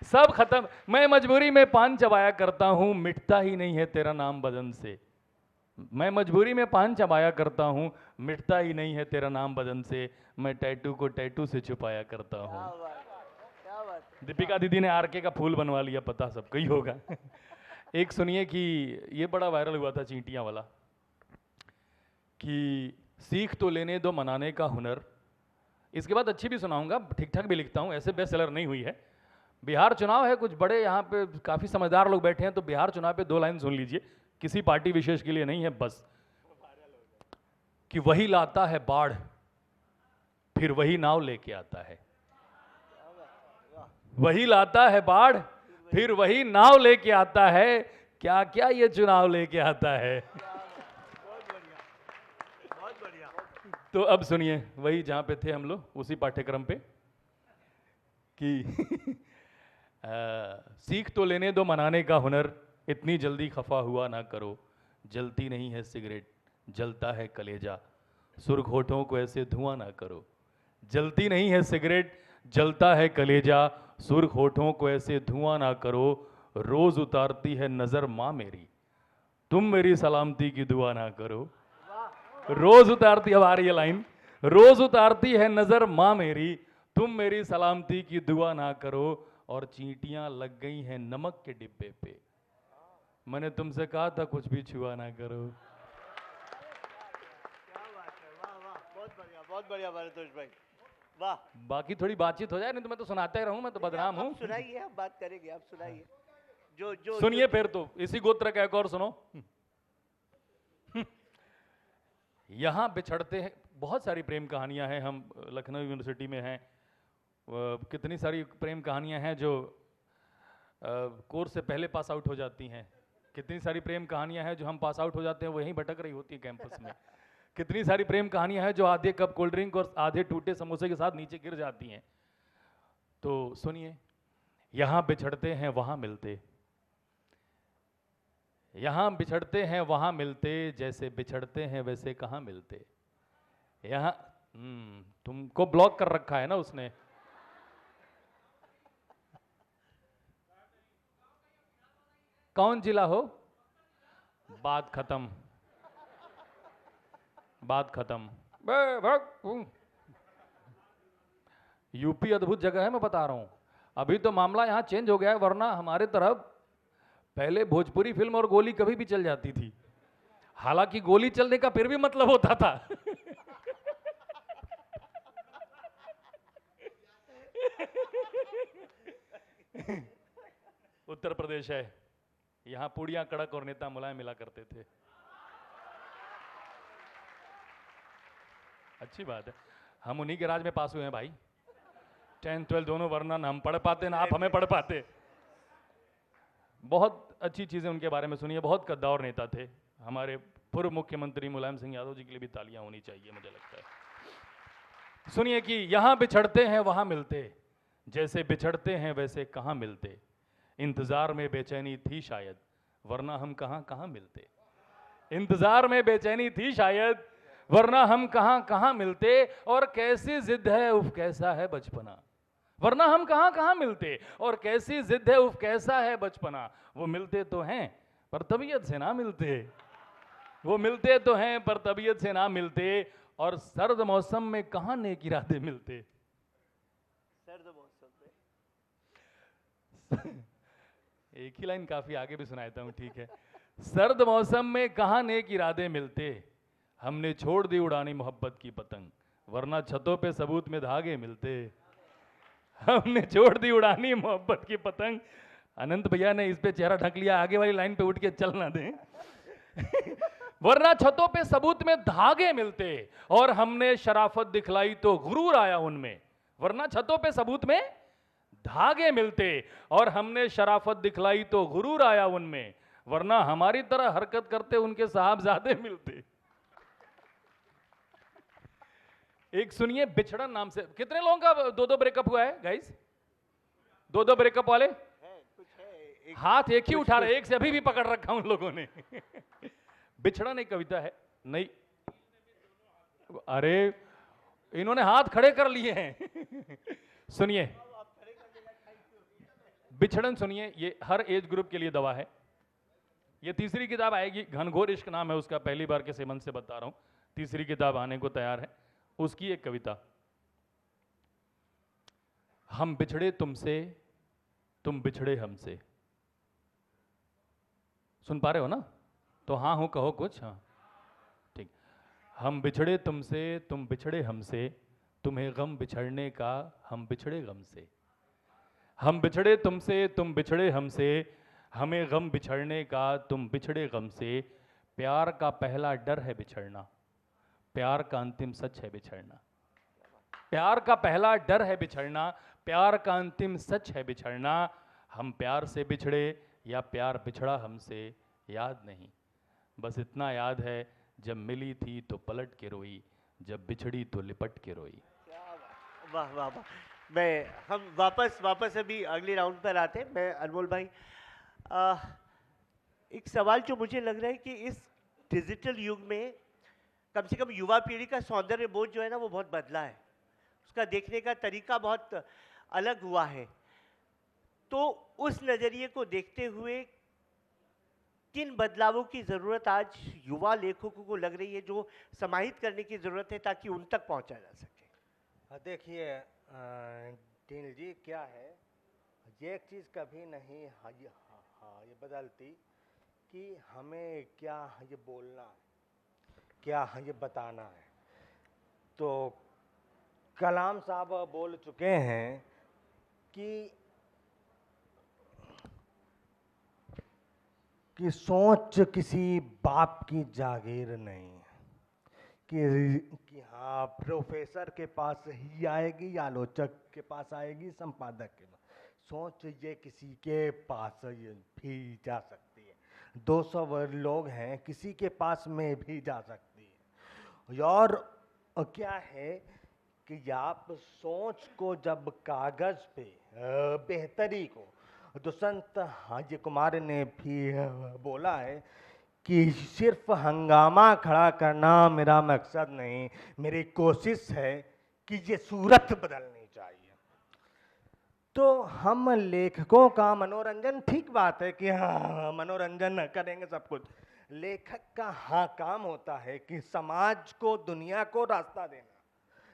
सब खत्म, मैं मजबूरी में पान चबाया करता हूँ, मिटता ही नहीं है तेरा नाम बदन से। मैं मजबूरी में पान चबाया करता हूँ, मिटता ही नहीं है तेरा नाम बदन से, मैं टैटू को टैटू से छुपाया करता हूँ। दीपिका दीदी ने आरके का फूल बनवा लिया, पता सबको ही होगा। एक सुनिए कि ये बड़ा वायरल हुआ था चींटियां वाला, कि सीख तो लेने दो मनाने का हुनर। इसके बाद अच्छी भी सुनाऊंगा, ठीक ठाक भी लिखता हूँ, ऐसे बेस्ट सेलर नहीं हुई है। बिहार चुनाव है, कुछ बड़े यहाँ पे काफ़ी समझदार लोग बैठे हैं, तो बिहार चुनाव पे 2 लाइन सुन लीजिए, किसी पार्टी विशेष के लिए नहीं है बस। कि वही लाता है बाढ़ फिर वही नाव लेके आता है, वही लाता है बाढ़ फिर वही नाव लेके आता है, क्या क्या ये चुनाव लेके आता है। तो अब सुनिए, वही जहां पे थे हम लोग, उसी पाठ्यक्रम पे, कि सीख तो लेने दो मनाने का हुनर, इतनी जल्दी खफा हुआ ना करो, जलती नहीं है सिगरेट जलता है कलेजा, सुर्ख होठों को ऐसे धुआं ना करो। जलती नहीं है सिगरेट जलता है कलेजा, सुर्ख होठों को ऐसे धुआं ना करो, रोज उतारती है नजर माँ मेरी, तुम मेरी सलामती की दुआ ना करो। रोज उतारती, अब आ रही है लाइन, रोज उतारती है नजर माँ मेरी, तुम मेरी सलामती की दुआ ना करो, और चींटियां लग गई हैं नमक के डिब्बे पे, मैंने तुमसे कहा था कुछ भी छुआ ना करो। बहुत बढ़िया भारतोष भाई, वाह। बाकी थोड़ी बातचीत हो जाए, नहीं तो मैं तो सुनाता ही रहूं, मैं तो बदनाम हूं। सुनाइए, आप बात करेंगे, आप सुनाइए। जो जो सुनिए फिर तो इसी गोत्र का एक और सुनो। यहां बिछड़ते हैं, बहुत सारी प्रेम कहानियां हैं। हम लखनऊ यूनिवर्सिटी में हैं, कितनी सारी प्रेम कहानियां हैं जो कोर्स से पहले पास आउट हो जाती हैं। कितनी सारी प्रेम कहानियां हैं जो हम पास आउट हो जाते हैं, वहीं भटक रही होती है कैंपस में। कितनी सारी प्रेम कहानियां हैं जो आधे कप कोल्ड ड्रिंक और आधे टूटे समोसे के साथ नीचे गिर जाती हैं। तो सुनिए, यहाँ बिछड़ते हैं वहाँ मिलते, यहाँ बिछड़ते हैं वहाँ मिलते, जैसे बिछड़ते हैं वैसे कहाँ मिलते। यहाँ तुमको ब्लॉक कर रखा है ना उसने। कौन जिला हो? बात खत्म, बात खत्म। यूपी अद्भुत जगह है, मैं बता रहा हूं। अभी तो मामला यहां चेंज हो गया है, वरना हमारे तरफ पहले भोजपुरी फिल्म और गोली कभी भी चल जाती थी। हालांकि गोली चलने का फिर भी मतलब होता था। उत्तर प्रदेश है, यहां पूड़ियां कड़क और नेता मुलायम मिला करते थे। अच्छी बात है, हम उन्हीं के राज में पास हुए हैं भाई। 10th 12th दोनों, वरना हम पढ़ पाते ना आप हमें पढ़ पाते। बहुत अच्छी चीजें उनके बारे में सुनी है। बहुत कद्दावर नेता थे हमारे पूर्व मुख्यमंत्री मुलायम सिंह यादव जी के लिए भी तालियां होनी चाहिए, मुझे लगता है। सुनिए कि यहां बिछड़ते हैं वहां मिलते, जैसे बिछड़ते हैं वैसे कहां मिलते। इंतजार में बेचैनी थी शायद, वरना हम कहां कहां मिलते। इंतजार में बेचैनी थी शायद, वरना हम कहां कहां मिलते। और कैसी जिद है उफ कैसा है बचपना, वरना हम कहां कहां मिलते। और कैसी जिद है उफ कैसा है बचपना। वो मिलते तो हैं पर तबीयत से ना मिलते, वो मिलते तो हैं पर तबीयत से ना मिलते। और सर्द मौसम में कहां नेक इरादे मिलते। सर्द मौसम में एक ही लाइन काफी आगे भी सुनाता हूं, ठीक है। सर्द मौसम में कहां नेक इरादे मिलते, हमने छोड़ दी उड़ानी मोहब्बत की पतंग, वरना छतों पे सबूत में धागे मिलते। हमने छोड़ दी उड़ानी मोहब्बत की पतंग। अनंत भैया ने इस पे चेहरा ढक लिया, आगे वाली लाइन पे उठ के चल ना दें। वरना छतों पे सबूत में धागे मिलते, और हमने शराफत दिखलाई तो गुरूर आया उनमें। वरना छतों पे सबूत में धागे मिलते, और हमने शराफत दिखलाई तो गुरूर आया उनमें। वरना हमारी तरह हरकत करते उनके साहबजादे मिलते। एक सुनिए, बिछड़न नाम से कितने लोगों का 2-2 ब्रेकअप हुआ है गाइस? 2-2 ब्रेकअप वाले कुछ है, हाथ एक ही उठा रहे, एक से अभी भी पकड़ रखा उन लोगों ने। बिछड़न एक कविता है, नहीं अरे इन्होंने हाथ खड़े कर लिए हैं। सुनिए बिछड़न, सुनिए, ये हर एज ग्रुप के लिए दवा है। ये तीसरी किताब आएगी, घनघोर इश्क नाम है उसका, पहली बार के सेमन से बता रहा हूं। तीसरी किताब आने को तैयार है। उसकी एक कविता, हम बिछड़े तुमसे तुम बिछड़े हमसे। सुन पा रहे हो ना? तो हाँ हूं कहो कुछ। हाँ ठीक। हम बिछड़े तुमसे तुम बिछड़े हमसे, तुम्हें गम बिछड़ने का हम बिछड़े गम से। हम बिछड़े तुमसे तुम बिछड़े हमसे, हमें गम बिछड़ने का तुम बिछड़े गम से। प्यार का पहला डर है बिछड़ना, प्यार का अंतिम सच है बिछड़ना। प्यार का पहला डर है बिछड़ना, प्यार का अंतिम सच है बिछड़ना। हम प्यार से बिछड़े या प्यार बिछड़ा हमसे, याद नहीं, बस इतना याद है जब मिली थी तो पलट के रोई, जब बिछड़ी तो लिपट के रोई। वाह वाह वाह। हम वापस अभी अगले राउंड पर आते हैं। मैं अनमोल भाई, एक सवाल जो मुझे लग रहा है कि इस डिजिटल युग में कम से कम युवा पीढ़ी का सौंदर्य बोध जो है ना वो बहुत बदला है, उसका देखने का तरीका बहुत अलग हुआ है। तो उस नज़रिए को देखते हुए किन बदलावों की ज़रूरत आज युवा लेखकों को लग रही है, जो समाहित करने की ज़रूरत है ताकि उन तक पहुंचा जा सके? देखिए टील जी, क्या है, ये एक चीज़ कभी नहीं ये बदलती कि हमें क्या ये बोलना है, क्या ये बताना है। तो कलाम साहब बोल चुके हैं कि सोच किसी बाप की जागीर नहीं, कि हाँ प्रोफेसर के पास ही आएगी या आलोचक के पास आएगी, संपादक के पास। सोच ये किसी के पास ये भी जा सकती है, 200 लोग हैं, किसी के पास में भी जा सकती है। और क्या है कि आप सोच को जब कागज पे बेहतरी को, दुष्यंत हाजी कुमार ने भी बोला है कि सिर्फ हंगामा खड़ा करना मेरा मकसद नहीं, मेरी कोशिश है कि ये सूरत बदलनी चाहिए। तो हम लेखकों का मनोरंजन, ठीक बात है कि हाँ मनोरंजन करेंगे सब कुछ, लेखक का हाँ काम होता है कि समाज को, दुनिया को रास्ता देना।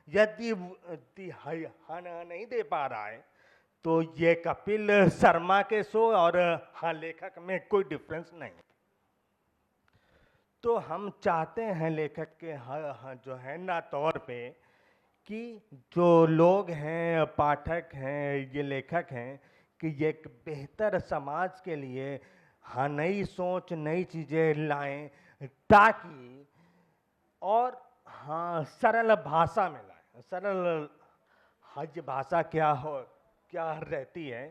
यदि हाँ नहीं दे पा रहा है तो ये कपिल शर्मा के शो और हाँ लेखक में कोई डिफरेंस नहीं। तो हम चाहते हैं लेखक के हाँ जो है ना तौर पे कि जो लोग हैं, पाठक हैं, ये लेखक हैं, कि ये एक बेहतर समाज के लिए हाँ नई सोच, नई चीज़ें लाएं, ताकि और हाँ सरल भाषा में लाएं। सरल हाँ ये भाषा क्या रहती है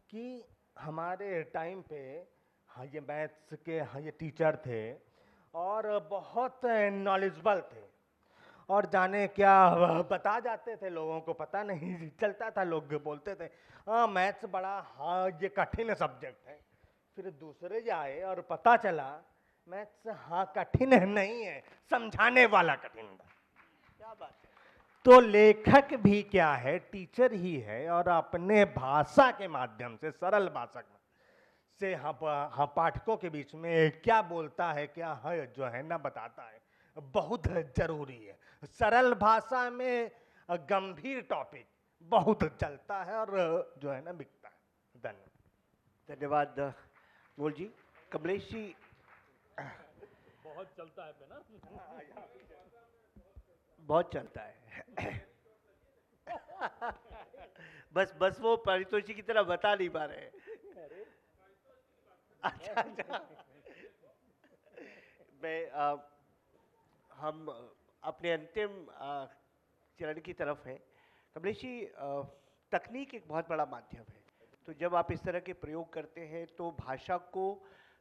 कि हमारे टाइम पे हाँ ये मैथ्स के हाँ ये टीचर थे और बहुत नॉलेजेबल थे और जाने क्या बता जाते थे, लोगों को पता नहीं चलता था, लोग बोलते थे हाँ मैथ्स बड़ा हाँ ये कठिन सब्जेक्ट है। फिर दूसरे जाए और पता चला मैथ्स हाँ कठिन नहीं है, समझाने वाला कठिन था। क्या बात है। तो लेखक भी क्या है, टीचर ही है, और अपने भाषा के माध्यम से, सरल भाषा से हाँ पाठकों के बीच में क्या बोलता है, क्या है जो है ना बताता है, बहुत जरूरी है। सरल भाषा में गंभीर टॉपिक बहुत चलता है और जो है ना बिकता है। धन्यवाद। धन्यवाद मोल जी। कमलेश जी, बहुत चलता है ना, बहुत चलता है। बस वो पारितोषिक की तरह बता नहीं पा रहे हैं। अच्छा। हम अपने अंतिम चरण की तरफ है। कमलेश जी, तकनीक एक बहुत बड़ा माध्यम है, तो जब आप इस तरह के प्रयोग करते हैं तो भाषा को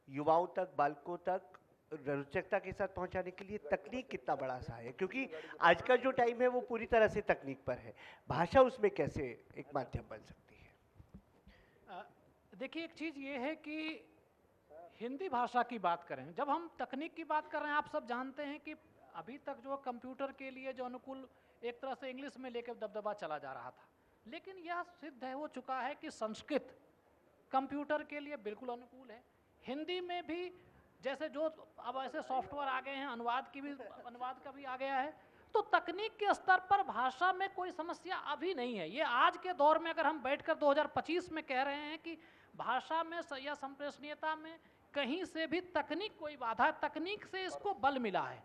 युवाओं तक, बालकों तक रोचकता के साथ पहुंचाने के लिए तकनीक कितना बड़ा सहायक है, क्योंकि आज का जो टाइम है वो पूरी तरह से तकनीक पर है, भाषा उसमें कैसे एक माध्यम बन सकती है? देखिए, एक चीज़ ये है कि हिंदी भाषा की बात करें, जब हम तकनीक की बात कर रहे हैं, आप सब जानते हैं कि अभी तक जो कंप्यूटर के लिए जो अनुकूल एक तरह से इंग्लिश में लेकर दबदबा चला जा रहा था, लेकिन यह सिद्ध है हो चुका है कि संस्कृत कंप्यूटर के लिए बिल्कुल अनुकूल है। हिंदी में भी जैसे जो अब ऐसे सॉफ्टवेयर आ गए हैं, अनुवाद का भी आ गया है, तो तकनीक के स्तर पर भाषा में कोई समस्या अभी नहीं है। ये आज के दौर में अगर हम बैठकर 2025 में कह रहे हैं कि भाषा में या संप्रेषणीयता में कहीं से भी तकनीक कोई बाधा है, तकनीक से इसको बल मिला है।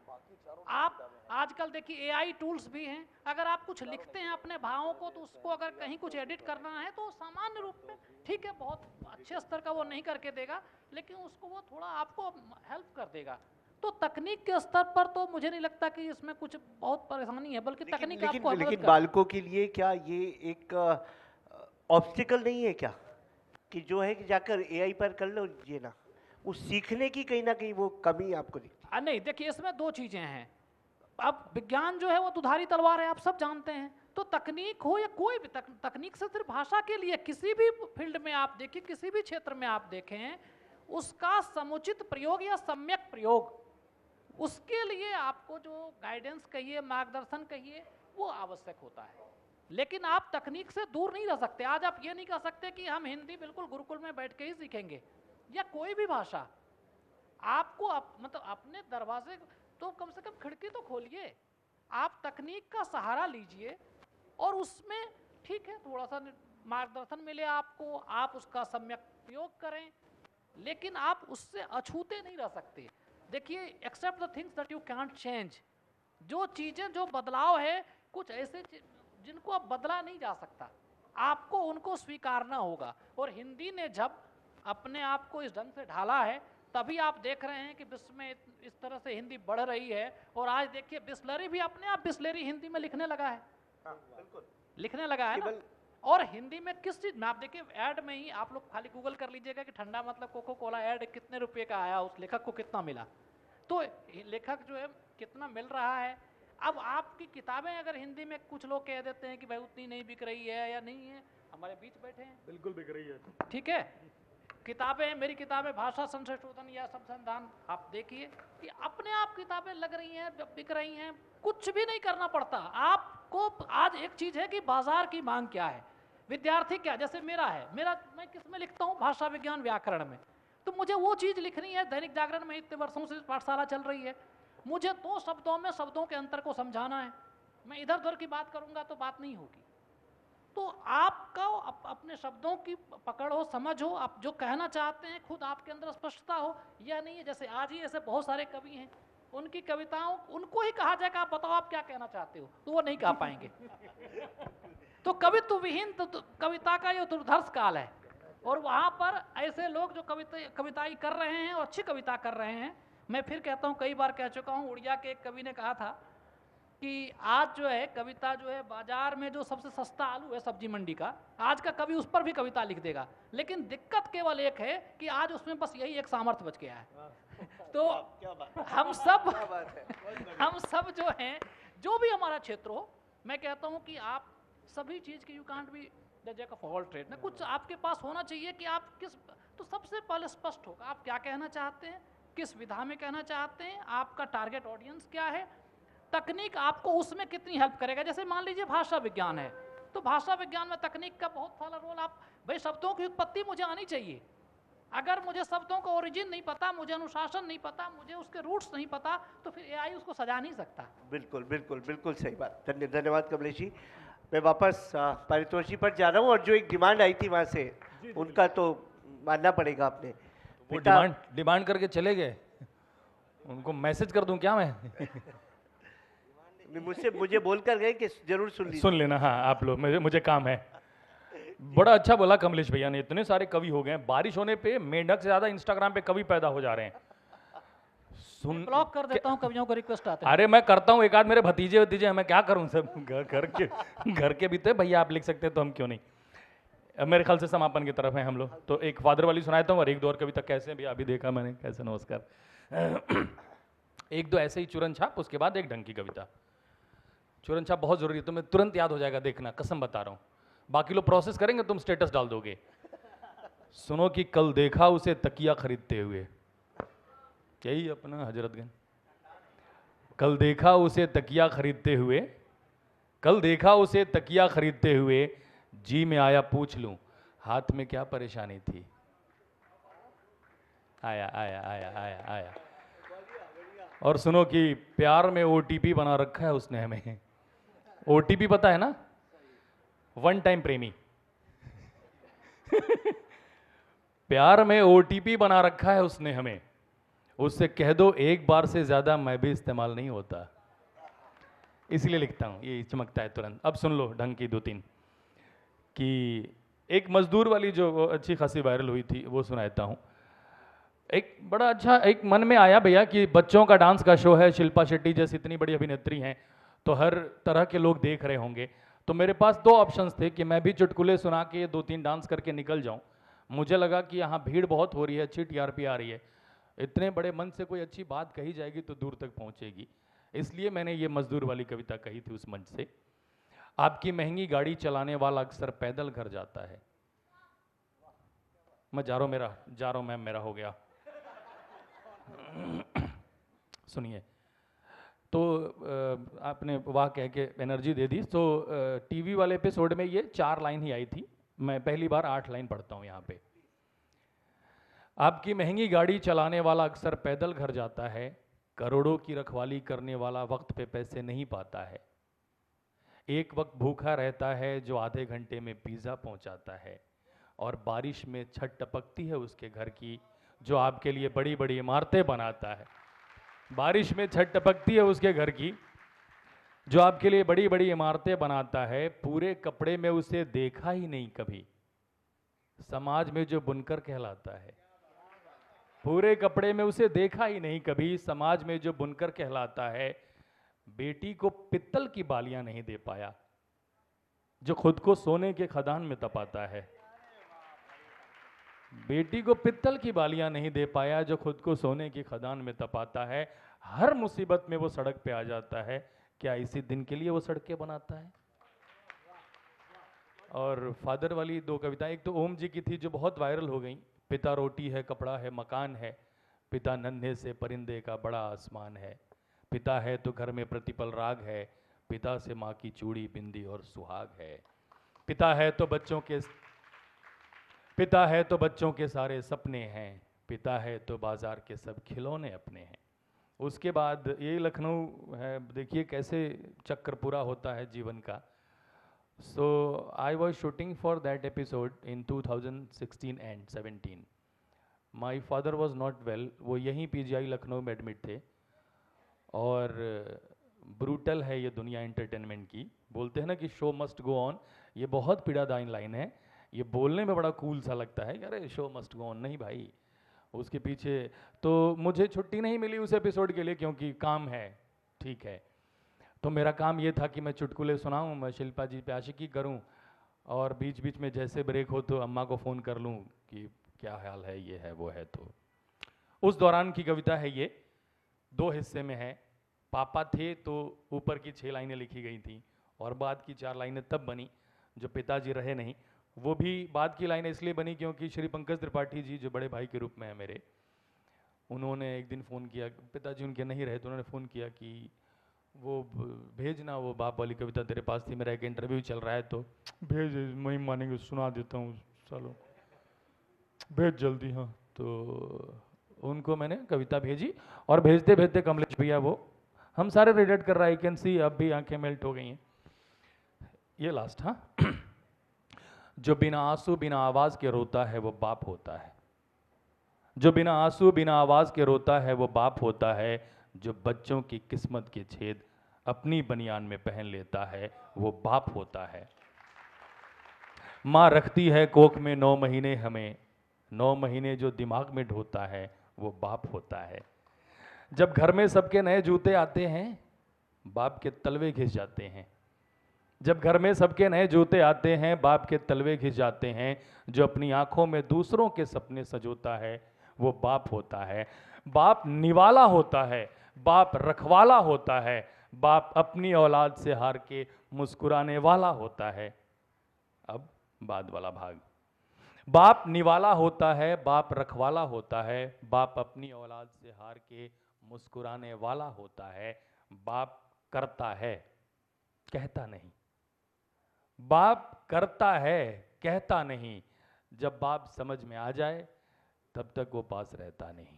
आप आजकल देखिए एआई टूल्स भी हैं, अगर आप कुछ लिखते हैं अपने भावों को, तो उसको अगर कहीं कुछ एडिट करना है तो सामान्य रूप में ठीक है, बहुत अच्छे स्तर का वो नहीं करके देगा, लेकिन उसको वो थोड़ा आपको हेल्प कर देगा। तो तकनीक के स्तर पर तो मुझे नहीं लगता कि इसमें कुछ बहुत परेशानी है, बल्कि तकनीक आपको मदद लेकिन कर। बालकों के लिए क्या ये एक ऑब्स्टिकल नहीं है क्या, कि जो है कि जाकर एआई पर कर लो ये ना, उस सीखने की कहीं ना कहीं वो कमी आपको दिखती है? नहीं, देखिए इसमें दो चीजें हैं। अब विज्ञान जो है वो दुधारी तलवार है, आप सब जानते हैं। तो तकनीक हो या कोई भी तकनीक से सिर्फ भाषा के लिए, किसी भी फील्ड में आप देखिए, किसी भी क्षेत्र में आप देखें, उसका समुचित प्रयोग या सम्यक प्रयोग, उसके लिए आपको जो गाइडेंस कहिए, मार्गदर्शन कहिए, वो आवश्यक होता है। लेकिन आप तकनीक से दूर नहीं रह सकते। आज आप ये नहीं कह सकते कि हम हिंदी बिल्कुल गुरुकुल में बैठ के ही सीखेंगे, या कोई भी भाषा। आपको मतलब अपने दरवाजे तो कम से कम खिड़की तो खोलिए, आप तकनीक का सहारा लीजिए और उसमें ठीक है थोड़ा सा मार्गदर्शन मिले आपको, आप उसका सम्यक प्रयोग करें, लेकिन आप उससे अछूते नहीं रह सकते। देखिए, accept the things that you can't change, जो चीज़ें, जो बदलाव है, कुछ ऐसे जिनको अब बदला नहीं जा सकता, आपको उनको स्वीकारना होगा। और हिंदी ने जब अपने आप को इस ढंग से ढाला है, तभी आप देख रहे हैं कि विश्व में इस तरह से हिंदी बढ़ रही है। और आज देखिए बिस्लरी भी अपने आप बिस्लरी हिंदी में लिखने लगा है, लिखने लगा है ना। और हिंदी में किस चीज में आप देखिए, ऐड में ही आप लोग खाली गूगल कर लीजिएगा कि ठंडा मतलब कोको कोला ऐड कितने रुपए का आया, उस लेखक को कितना मिला, तो लेखक जो है कितना मिल रहा है। अब आपकी किताबें अगर हिंदी में, कुछ लोग कह देते हैं कि भाई उतनी नहीं बिक रही है या नहीं है, हमारे बीच बैठे हैं, बिल्कुल बिक रही है। ठीक है। किताबें, मेरी किताबें भाषा संशोधन या संविधान, आप देखिए कि अपने आप किताबें लग रही हैं, बिक रही हैं, कुछ भी नहीं करना पड़ता आपको। आज एक चीज है कि बाजार की मांग क्या है, विद्यार्थी क्या, जैसे मेरा है, मैं किस में लिखता हूँ, भाषा विज्ञान व्याकरण में, तो मुझे वो चीज लिखनी है। दैनिक जागरण में इतने वर्षों से पाठशाला चल रही है, मुझे 2 शब्दों में शब्दों के अंतर को समझाना है। मैं इधर उधर की बात करूंगा तो बात नहीं होगी। तो आपका अपने शब्दों की पकड़ हो, समझ हो, आप जो कहना चाहते हैं खुद आपके अंदर स्पष्टता हो। यह नहीं है जैसे आज ही ऐसे बहुत सारे कवि हैं, उनकी कविताओं, उनको ही कहा जाएगा आप बताओ आप क्या कहना चाहते हो, तो वो नहीं कह पाएंगे। तो कवित्व विहीन तो कविता का ये दुर्धर्ष काल है। और वहाँ पर ऐसे लोग जो कविताई कर रहे हैं और अच्छी कविता कर रहे हैं। मैं फिर कहता हूँ, कई बार कह चुका हूँ, उड़िया के एक कवि ने कहा था कि आज जो है कविता जो है, बाजार में जो सबसे सस्ता आलू है सब्जी मंडी का, आज का कवि उस पर भी कविता लिख देगा। लेकिन दिक्कत केवल एक है कि आज उसमें बस यही एक सामर्थ्य बच गया है। तो हम सब जो हैं, जो भी हमारा क्षेत्र हो, मैं कहता हूँ कि आप सभी चीज की, you can't be the jack of all trade ना, कुछ आपके पास होना चाहिए कि आप किस, तो सबसे पहले स्पष्ट होगा आप क्या कहना चाहते हैं, किस विधा में कहना चाहते हैं, आपका टारगेट ऑडियंस क्या है, तकनीक आपको उसमें कितनी हेल्प करेगा। जैसे मान लीजिए भाषा विज्ञान है, तो भाषा विज्ञान में तकनीक का बहुत सारा रोल। आप भाई शब्दों की उत्पत्ति मुझे आनी चाहिए, अगर मुझे शब्दों का ओरिजिन नहीं पता, मुझे अनुशासन नहीं पता, मुझे उसके रूट्स नहीं पता, तो फिर एआई उसको सजा नहीं सकता। बिल्कुल बिल्कुल बिल्कुल सही बात। धन्यवाद कमलेश जी। मैं वापस पारितोषिक पर जा रहा हूँ, और जो एक डिमांड आई थी वहाँ से, उनका तो मानना पड़ेगा आपने। वो डिमांड करके चले गए, उनको मैसेज कर दूं क्या मैं? मुझे बोल कर गए कि जरूर सुन लेना। हाँ आप लोग, मुझे काम है। बड़ा अच्छा बोला कमलेश भैया ने, इतने सारे कवि हो गए, बारिश होने पे मेंढक से ज्यादा इंस्टाग्राम पे कवि पैदा हो जा रहे हैं। ब्लॉक कर देता हूँ, कवियों को रिक्वेस्ट आते हैं। अरे मैं करता हूँ, एक आध मेरे भतीजे मैं क्या करूँ, सब घर के भी थे, भैया आप लिख सकते तो हम क्यों नहीं। अब मेरे ख्याल से समापन की तरफ है हम लोग, तो एक फादर वाली सुनाता हूँ और एक दो और कविता। कैसे भी अभी देखा मैंने, कैसे, नमस्कार। एक दो ऐसे ही चुरन छाप, उसके बाद एक ढंग की कविता। चुरन छाप बहुत जरूरी है, तुम्हें तुरंत याद हो जाएगा, देखना कसम बता रहा हूँ। बाकी लोग प्रोसेस करेंगे, तुम स्टेटस डाल दोगे। सुनो कि कल देखा उसे तकिया खरीदते हुए, यही अपना हजरतगंज। कल देखा उसे तकिया खरीदते हुए, कल देखा उसे तकिया खरीदते हुए, जी में आया पूछ लूं हाथ में क्या परेशानी थी। आया आया आया आया आया। और सुनो कि प्यार में ओटीपी बना रखा है उसने हमें। ओटीपी पता है ना, वन टाइम प्रेमी। प्यार में ओटीपी बना रखा है उसने हमें, उससे कह दो एक बार से ज्यादा मैं भी इस्तेमाल नहीं होता। इसलिए लिखता हूं, ये चमकता है तुरंत। अब सुन लो ढंग की 2-3 कि एक मजदूर वाली जो अच्छी खासी वायरल हुई थी, वो सुनाता हूं। एक बड़ा अच्छा एक मन में आया भैया कि बच्चों का डांस का शो है, शिल्पा शेट्टी जैसी इतनी बड़ी अभिनेत्री हैं, तो हर तरह के लोग देख रहे होंगे। तो मेरे पास 2 ऑप्शंस थे कि मैं भी चुटकुले सुना के 2-3 डांस करके निकल जाऊं। मुझे लगा कि यहाँ भीड़ बहुत हो रही है, अच्छी टीआरपी आ रही है, इतने बड़े मन से कोई अच्छी बात कही जाएगी तो दूर तक पहुंचेगी, इसलिए मैंने ये मजदूर वाली कविता कही थी उस मंच से। आपकी महंगी गाड़ी चलाने वाला अक्सर पैदल घर जाता है। मैं जा रहा हूं मैम, मेरा हो गया। सुनिए, तो आपने वाह कह के एनर्जी दे दी। तो टीवी वाले एपिसोड में ये 4 लाइन ही आई थी, मैं पहली बार 8 लाइन पढ़ता हूं यहाँ पे। आपकी महंगी गाड़ी चलाने वाला अक्सर पैदल घर जाता है, करोड़ों की रखवाली करने वाला वक्त पे पैसे नहीं पाता है। एक वक्त भूखा रहता है जो आधे घंटे में पिज़्ज़ा पहुंचाता है, और बारिश में छत टपकती है उसके घर की जो आपके लिए बड़ी बड़ी इमारतें बनाता है। बारिश में छत टपकती है उसके घर की जो आपके लिए बड़ी बड़ी इमारतें बनाता है। पूरे कपड़े में उसे देखा ही नहीं कभी, समाज में जो बुनकर कहलाता है। पूरे कपड़े में उसे देखा ही नहीं कभी। समाज में जो बुनकर कहलाता है, बेटी को पित्तल की बालियां नहीं दे पाया, जो खुद को सोने के खदान में तपाता है। बेटी को पित्तल की बालियां नहीं दे पाया, जो खुद को सोने की खदान में तपाता है। हर मुसीबत में वो सड़क पे आ जाता है। क्या इसी दिन के लिए वो सड़कें बनाता है? और फादर वाली दो कविताएं, एक तो ओम जी की थी जो बहुत वायरल हो गई, पिता रोटी है, कपड़ा है, मकान है, पिता नन्हे से परिंदे का बड़ा आसमान है, पिता है तो घर में प्रतिपल राग है, पिता से माँ की चूड़ी बिंदी और सुहाग है, पिता है तो बच्चों के सारे सपने हैं, पिता है तो बाजार के सब खिलौने अपने हैं। उसके बाद ये लखनऊ है, देखिए कैसे चक्र पूरा होता है जीवन का। So I was shooting for that episode in 2016 and 17. My father was not well. वो यहीं पीजीआई लखनऊ में एडमिट थे। और ब्रूटल है ये दुनिया एंटरटेनमेंट की। बोलते हैं ना कि शो मस्ट गो ऑन, ये बहुत पीड़ादायी लाइन है। ये बोलने में बड़ा कूल सा लगता है, अरे शो मस्ट गो ऑन, नहीं भाई, उसके पीछे तो मुझे छुट्टी नहीं मिली उस एपिसोड के लिए क्योंकि काम है, ठीक है। तो मेरा काम ये था कि मैं चुटकुले सुनाऊं, मैं शिल्पा जी पे आशिकी करूं, और बीच बीच में जैसे ब्रेक हो तो अम्मा को फ़ोन कर लूं कि क्या हाल है, ये है वो है। तो उस दौरान की कविता है ये, 2 हिस्से में है। पापा थे तो ऊपर की 6 लाइनें लिखी गई थी, और बाद की 4 लाइनें तब बनी जो पिताजी रहे नहीं। वो भी बाद की लाइनें इसलिए बनी क्योंकि श्री पंकज त्रिपाठी जी जो बड़े भाई के रूप में है मेरे, उन्होंने एक दिन फ़ोन किया, पिताजी उनके नहीं रहे तो उन्होंने फ़ोन किया कि वो भेजना, वो बाप वाली कविता तेरे पास थी, मेरा एक इंटरव्यू चल रहा है तो भेज, नहीं मानेंगे सुना देता हूँ, चलो भेज जल्दी। हाँ, तो उनको मैंने कविता भेजी, और भेजते भेजते कमलेश भैया वो हम सारे रिलेट कर रहा है, कैन सी अब भी आंखें मेल्ट हो गई हैं। ये लास्ट, हाँ। जो बिना आंसू बिना आवाज के रोता है वो बाप होता है, जो बिना आंसू बिना आवाज के रोता है वो बाप होता है, जो बच्चों की किस्मत के छेद अपनी बनियान में पहन लेता है वो बाप होता है। माँ रखती है कोख में 9 महीने हमें, 9 महीने जो दिमाग में ढोता है वो बाप होता है। जब घर में सबके नए जूते आते हैं बाप के तलवे घिस जाते हैं, जब घर में सबके नए जूते आते हैं बाप के तलवे घिस जाते हैं, जो अपनी आंखों में दूसरों के सपने सजोता है वो बाप होता है। बाप निवाला होता है, बाप रखवाला होता है, बाप अपनी औलाद से हार के मुस्कुराने वाला होता है। अब बाद वाला भाग, बाप निवाला होता है, बाप रखवाला होता है, बाप अपनी औलाद से हार के मुस्कुराने वाला होता है। बाप करता है कहता नहीं, बाप करता है कहता नहीं, जब बाप समझ में आ जाए तब तक वो पास रहता नहीं।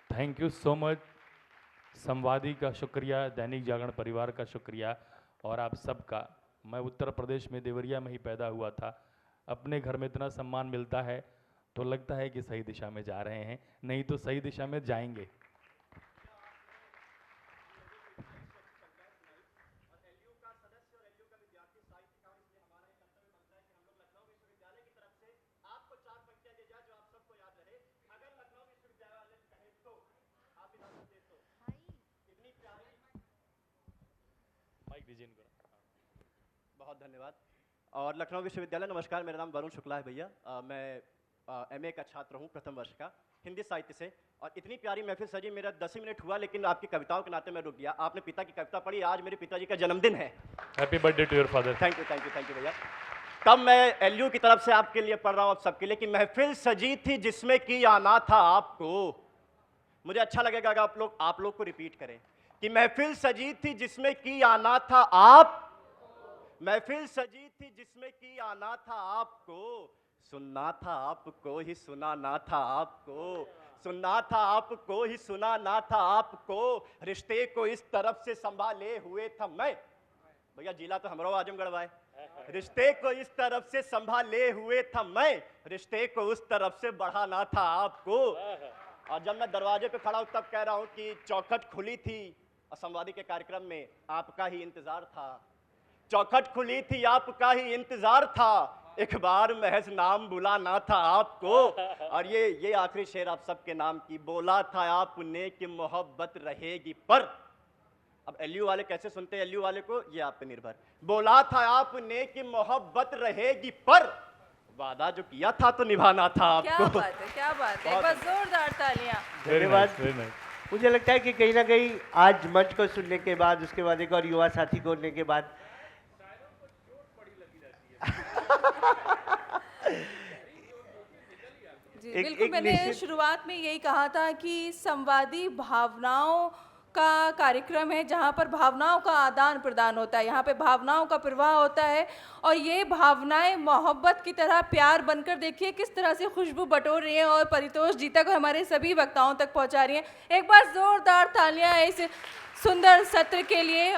Thank you so much. Samvadi का शुक्रिया, दैनिक जागरण परिवार का शुक्रिया, और आप सबका। मैं उत्तर प्रदेश में देवरिया में ही पैदा हुआ था। अपने घर में इतना सम्मान मिलता है तो लगता है कि सही दिशा में जा रहे हैं, नहीं तो सही दिशा में जाएंगे। बहुत धन्यवाद। और लखनऊ विश्वविद्यालय, नमस्कार, मेरा नाम वरुण शुक्ला है भैया। मैं एमए का छात्र हूँ, प्रथम वर्ष का, हिंदी साहित्य से। और इतनी प्यारी महफिल सजी, मेरा 10 मिनट हुआ लेकिन आपकी कविताओं के नाते मैं रुक गया। आपने पिता की कविता पढ़ी, आज मेरे पिताजी का जन्मदिन है। Happy birthday to your father. Thank you, thank you, thank you भैया। तब मैं एलयू की तरफ से आपके लिए पढ़ रहा हूँ, आप सबके लिए, कि महफिल सजी थी जिसमें कि आना था आपको। मुझे अच्छा लगेगा अगर आप लोग को रिपीट करें कि महफिल सजी थी जिसमें कि आना था आप, महफिल सजी थी जिसमें कि आना था आपको, सुनना था आपको ही सुना ना था आपको, सुनना था आपको ही सुना ना था आपको, रिश्ते को इस तरफ से संभाले हुए था मैं। भैया जिला तो हमरो आजमगढ़ भाई। रिश्ते को इस तरफ से संभाले हुए था मैं, रिश्ते को उस तरफ से बढ़ाना था आपको। और जब मैं दरवाजे पे खड़ा हूं तब कह रहा हूं कि चौखट खुली थी और संवादी के कार्यक्रम में आपका ही इंतजार था, चौखट खुली थी आपका ही इंतजार था, एक बार महज नाम बुलाना था आपको। और ये आखिरी शेर आप सबके नाम की, बोला था आपने कि मोहब्बत रहेगी पर। अब एलयू वाले कैसे सुनते हैं एलयू वाले को, ये आप पे निर्भर। बोला था आपने कि मोहब्बत रहेगी पर, वादा जो किया था तो निभाना था क्या आपको। बात है, क्या बात है, बस जोरदार तालियां। धन्यवाद। Very nice. मुझे लगता है कि कहीं ना कहीं आज मंच को सुनने के बाद, उसके बाद एक और युवा साथी को सुनने के बाद जी एक- बिल्कुल, एक मैंने निश्चित- शुरुआत में यही कहा था कि संवादी भावनाओं का कार्यक्रम है, जहाँ पर भावनाओं का आदान प्रदान होता है, यहाँ पे भावनाओं का प्रवाह होता है, और ये भावनाएं मोहब्बत की तरह प्यार बनकर देखिए किस तरह से खुशबू बटोर रही हैं और परितोष जी तक, हमारे सभी वक्ताओं तक पहुँचा रही हैं। एक बार जोरदार तालियां इस सुंदर सत्र के लिए।